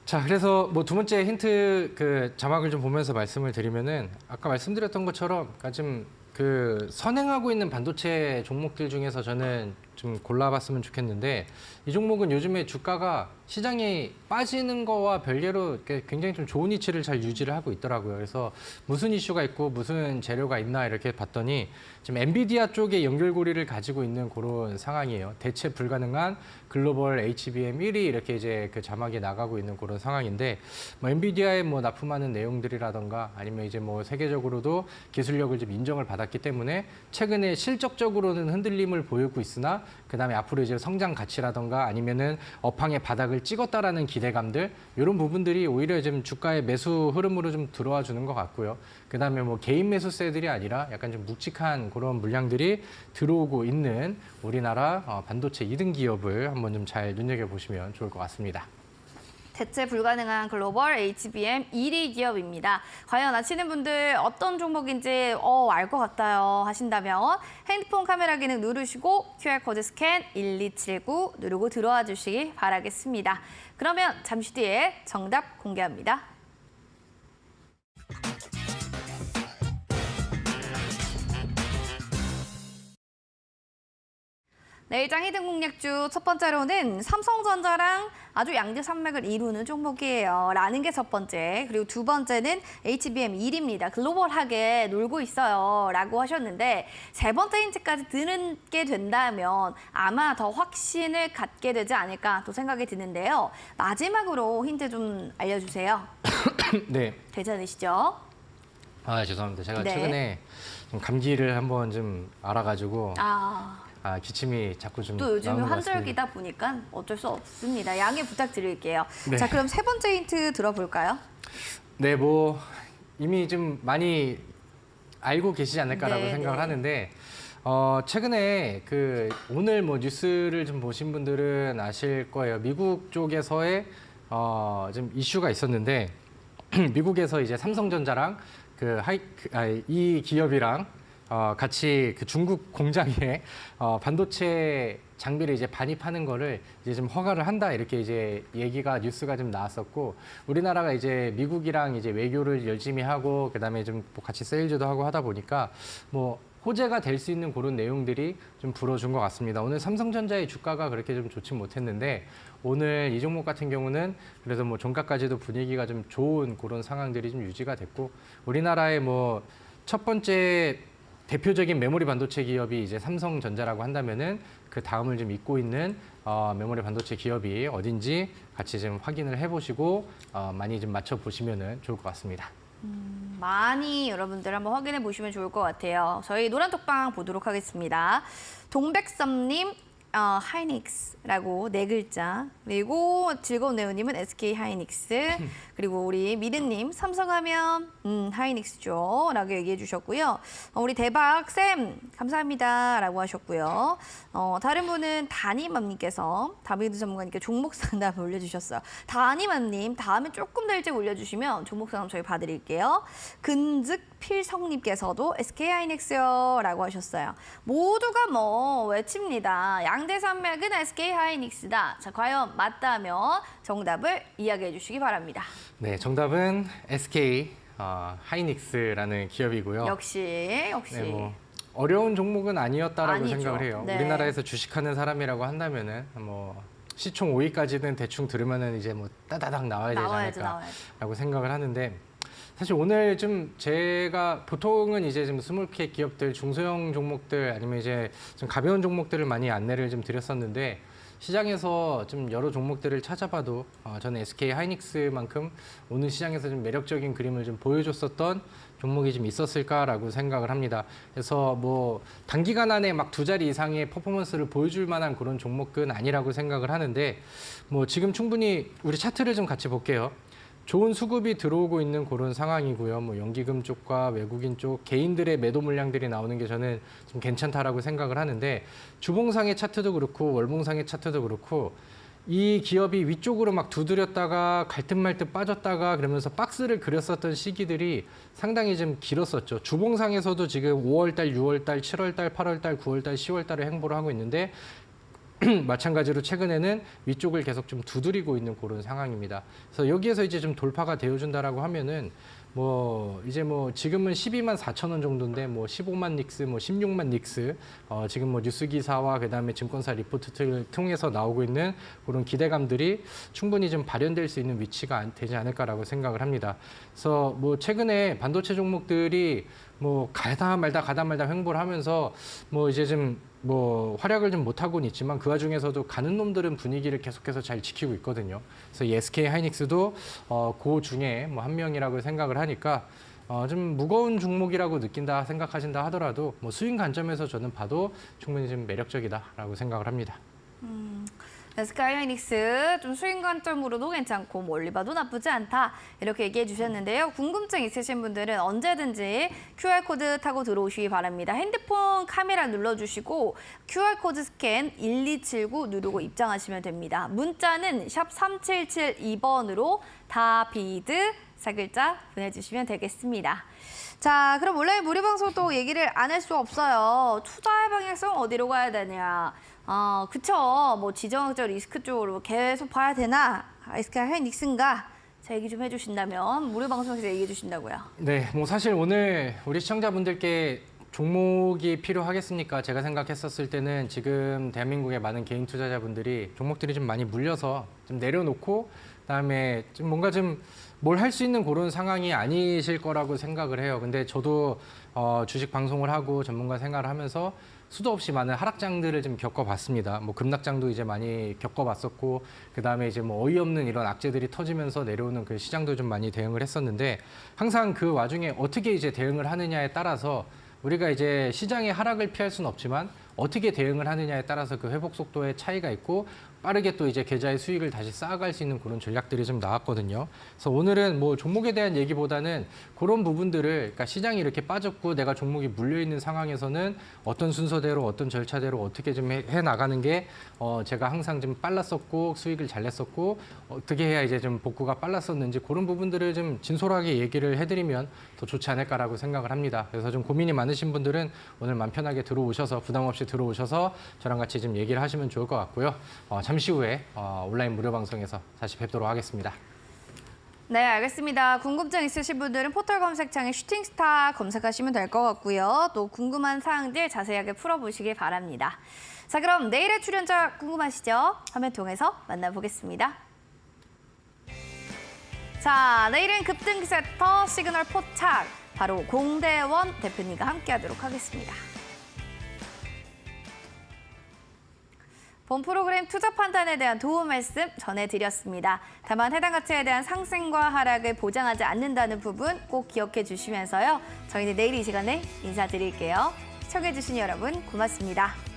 자, 그래서 뭐 두 번째 힌트 그 자막을 좀 보면서 말씀을 드리면은 아까 말씀드렸던 것처럼 그러니까 좀 그 선행하고 있는 반도체 종목들 중에서 저는 좀 골라봤으면 좋겠는데 이 종목은 요즘에 주가가 시장이 빠지는 거와 별개로 굉장히 좀 좋은 위치를 잘 유지를 하고 있더라고요. 그래서 무슨 이슈가 있고 무슨 재료가 있나 이렇게 봤더니 지금 엔비디아 쪽에 연결고리를 가지고 있는 그런 상황이에요. 대체 불가능한 글로벌 HBM 1위 이렇게 이제 그 자막이 나가고 있는 그런 상황인데 뭐 엔비디아에 뭐 납품하는 내용들이라던가 아니면 이제 뭐 세계적으로도 기술력을 좀 인정을 받았기 때문에 최근에 실적적으로는 흔들림을 보이고 있으나 그다음에 앞으로 이제 성장 가치라던가 아니면은 업황의 바닥을 찍었다라는 기대감들 이런 부분들이 오히려 좀 주가의 매수 흐름으로 좀 들어와 주는 것 같고요. 그다음에 뭐 개인 매수세들이 아니라 약간 좀 묵직한 그런 물량들이 들어오고 있는 우리나라 반도체 2등 기업을 한번 좀 잘 눈여겨 보시면 좋을 것 같습니다. 대체 불가능한 글로벌 HBM 1위 기업입니다. 과연 아시는 분들 어떤 종목인지 알 것 같아요 하신다면 핸드폰 카메라 기능 누르시고 QR코드 스캔 1279 누르고 들어와 주시기 바라겠습니다. 그러면 잠시 뒤에 정답 공개합니다. 네, 일장 히든 공략주 첫 번째로는 삼성전자랑 아주 양대산맥을 이루는 종목이에요. 라는 게 첫 번째. 그리고 두 번째는 HBM 1입니다. 글로벌하게 놀고 있어요. 라고 하셨는데 세 번째 힌트까지 듣게 된다면 아마 더 확신을 갖게 되지 않을까 또 생각이 드는데요. 마지막으로 힌트 좀 알려주세요. 네. 괜찮으시죠? 아, 죄송합니다. 제가 네. 최근에 좀 감기를 한번 좀 알아가지고 기침이 자꾸 좀 또 요즘은 나오는 것 같습니다. 환절기다 보니까 어쩔 수 없습니다. 양해 부탁드릴게요. 네. 자, 그럼 세 번째 힌트 들어볼까요? 네, 뭐 이미 좀 많이 알고 계시지 않을까라고 네, 생각을 네. 하는데 최근에 그 오늘 뭐 뉴스를 좀 보신 분들은 아실 거예요. 미국 쪽에서의 좀 이슈가 있었는데 미국에서 이제 삼성전자랑 이 기업이랑 같이 그 중국 공장에 반도체 장비를 이제 반입하는 거를 이제 좀 허가를 한다 이렇게 이제 얘기가 뉴스가 좀 나왔었고 우리나라가 이제 미국이랑 이제 외교를 열심히 하고 그다음에 좀 같이 세일즈도 하고 하다 보니까 뭐 호재가 될 수 있는 그런 내용들이 좀 불어준 것 같습니다. 오늘 삼성전자의 주가가 그렇게 좀 좋지 못했는데 오늘 이 종목 같은 경우는 그래서 뭐 종가까지도 분위기가 좀 좋은 그런 상황들이 좀 유지가 됐고 우리나라의 뭐 첫 번째 대표적인 메모리 반도체 기업이 이제 삼성전자라고 한다면은 그 다음을 좀 잇고 있는 메모리 반도체 기업이 어딘지 같이 좀 확인을 해보시고 많이 좀 맞춰보시면 좋을 것 같습니다. 많이 여러분들 한번 확인해 보시면 좋을 것 같아요. 저희 노란톡방 보도록 하겠습니다. 동백섬님, 하이닉스라고 네 글자. 그리고 즐거운 네오님은 SK 하이닉스. 그리고 우리 미르님, 삼성하면 하이닉스죠. 라고 얘기해 주셨고요. 우리 대박쌤, 감사합니다. 라고 하셨고요. 다른 분은 다니맘님께서 다비드 전문가님께 종목 상담 올려주셨어요. 다니맘님, 다음에 조금 더 일찍 올려주시면 종목 상담 저희 봐드릴게요. 근즉 필성님께서도 SK 하이닉스요. 라고 하셨어요. 모두가 뭐 외칩니다. 양대 산맥은 SK 하이닉스다. 자, 과연 맞다면 정답을 이야기해 주시기 바랍니다. 네, 정답은 SK 하이닉스라는 기업이고요. 역시. 네, 뭐 어려운 종목은 아니었다라고 아니죠. 생각을 해요. 네. 우리나라에서 주식하는 사람이라고 한다면은 뭐 시총 5위까지는 대충 들으면은 이제 뭐 따다닥 나와야 되지 않을까라고 생각을 하는데 사실 오늘 좀 제가 보통은 이제 좀 스몰캡 기업들, 중소형 종목들 아니면 이제 좀 가벼운 종목들을 많이 안내를 좀 드렸었는데 시장에서 좀 여러 종목들을 찾아봐도 저는 SK 하이닉스만큼 오늘 시장에서 좀 매력적인 그림을 좀 보여줬었던 종목이 좀 있었을까라고 생각을 합니다. 그래서 뭐 단기간 안에 막 두 자리 이상의 퍼포먼스를 보여줄 만한 그런 종목은 아니라고 생각을 하는데 뭐 지금 충분히 우리 차트를 좀 같이 볼게요. 좋은 수급이 들어오고 있는 그런 상황이고요. 뭐 연기금 쪽과 외국인 쪽 개인들의 매도 물량들이 나오는 게 저는 좀 괜찮다라고 생각을 하는데 주봉상의 차트도 그렇고 월봉상의 차트도 그렇고 이 기업이 위쪽으로 막 두드렸다가 갈듯 말듯 빠졌다가 그러면서 박스를 그렸었던 시기들이 상당히 좀 길었었죠. 주봉상에서도 지금 5월달, 6월달, 7월달, 8월달, 9월달, 10월달에 행보를 하고 있는데 마찬가지로 최근에는 위쪽을 계속 좀 두드리고 있는 그런 상황입니다. 그래서 여기에서 이제 좀 돌파가 되어준다라고 하면은 뭐 이제 뭐 지금은 12만 4천 원 정도인데 뭐 15만 닉스, 뭐 16만 닉스 지금 뭐 뉴스 기사와 그다음에 증권사 리포트를 통해서 나오고 있는 그런 기대감들이 충분히 좀 발현될 수 있는 위치가 되지 않을까라고 생각을 합니다. 그래서 뭐 최근에 반도체 종목들이 뭐 가다 말다 횡보를 하면서 뭐 이제 좀 뭐 활약을 좀 못하고는 있지만 그 와중에서도 가는 놈들은 분위기를 계속해서 잘 지키고 있거든요. 그래서 이 SK 하이닉스도 그 중에 뭐 한 명이라고 생각을 하니까 좀 무거운 종목이라고 느낀다 생각하신다 하더라도 뭐 수익 관점에서 저는 봐도 충분히 좀 매력적이다라고 생각을 합니다. SK 하이닉스 좀 수익 관점으로도 괜찮고 멀리 봐도 나쁘지 않다 이렇게 얘기해 주셨는데요. 궁금증 있으신 분들은 언제든지 QR코드 타고 들어오시기 바랍니다. 핸드폰 카메라 눌러주시고 QR코드 스캔 1279 누르고 입장하시면 됩니다. 문자는 샵 3772번으로 다비드 4글자 보내주시면 되겠습니다. 자, 그럼 원래 무료 방송도 얘기를 안 할 수 없어요. 투자의 방향성 어디로 가야 되냐. 그쵸. 뭐 지정학적 리스크 쪽으로 계속 봐야 되나? SK 하이닉스인가? 자, 얘기 좀 해주신다면 무료 방송에서 얘기해 주신다고요. 네, 뭐 사실 오늘 우리 시청자분들께 종목이 필요하겠습니까? 제가 생각했었을 때는 지금 대한민국의 많은 개인 투자자분들이 종목들이 좀 많이 물려서 좀 내려놓고 그다음에 좀 뭔가 좀 뭘 할 수 있는 그런 상황이 아니실 거라고 생각을 해요. 근데 저도 주식 방송을 하고 전문가 생활을 하면서 수도 없이 많은 하락장들을 좀 겪어봤습니다. 뭐 급락장도 이제 많이 겪어봤었고 그다음에 이제 뭐 어이없는 이런 악재들이 터지면서 내려오는 그 시장도 좀 많이 대응을 했었는데 항상 그 와중에 어떻게 이제 대응을 하느냐에 따라서 우리가 이제 시장의 하락을 피할 수는 없지만 어떻게 대응을 하느냐에 따라서 그 회복 속도의 차이가 있고 빠르게 또 이제 계좌의 수익을 다시 쌓아갈 수 있는 그런 전략들이 좀 나왔거든요. 그래서 오늘은 뭐 종목에 대한 얘기보다는 그런 부분들을 그러니까 시장이 이렇게 빠졌고 내가 종목이 물려 있는 상황에서는 어떤 순서대로 어떤 절차대로 어떻게 좀 해 나가는 게 제가 항상 좀 빨랐었고 수익을 잘 냈었고 어떻게 해야 이제 좀 복구가 빨랐었는지 그런 부분들을 좀 진솔하게 얘기를 해드리면 더 좋지 않을까라고 생각을 합니다. 그래서 좀 고민이 많으신 분들은 오늘 마음 편하게 들어오셔서 부담 없이 들어오셔서 저랑 같이 좀 얘기를 하시면 좋을 것 같고요. 잠시 후에 온라인 무료 방송에서 다시 뵙도록 하겠습니다. 네, 알겠습니다. 궁금증 있으신 분들은 포털 검색창에 슈팅스타 검색하시면 될 것 같고요. 또 궁금한 사항들 자세하게 풀어보시길 바랍니다. 자, 그럼 내일의 출연자 궁금하시죠? 화면 통해서 만나보겠습니다. 자, 내일은 급등 세터 시그널 포착, 바로 공대원 대표님과 함께하도록 하겠습니다. 본 프로그램 투자 판단에 대한 도움 말씀 전해드렸습니다. 다만 해당 가치에 대한 상승과 하락을 보장하지 않는다는 부분 꼭 기억해 주시면서요. 저희는 내일 이 시간에 인사드릴게요. 시청해주신 여러분 고맙습니다.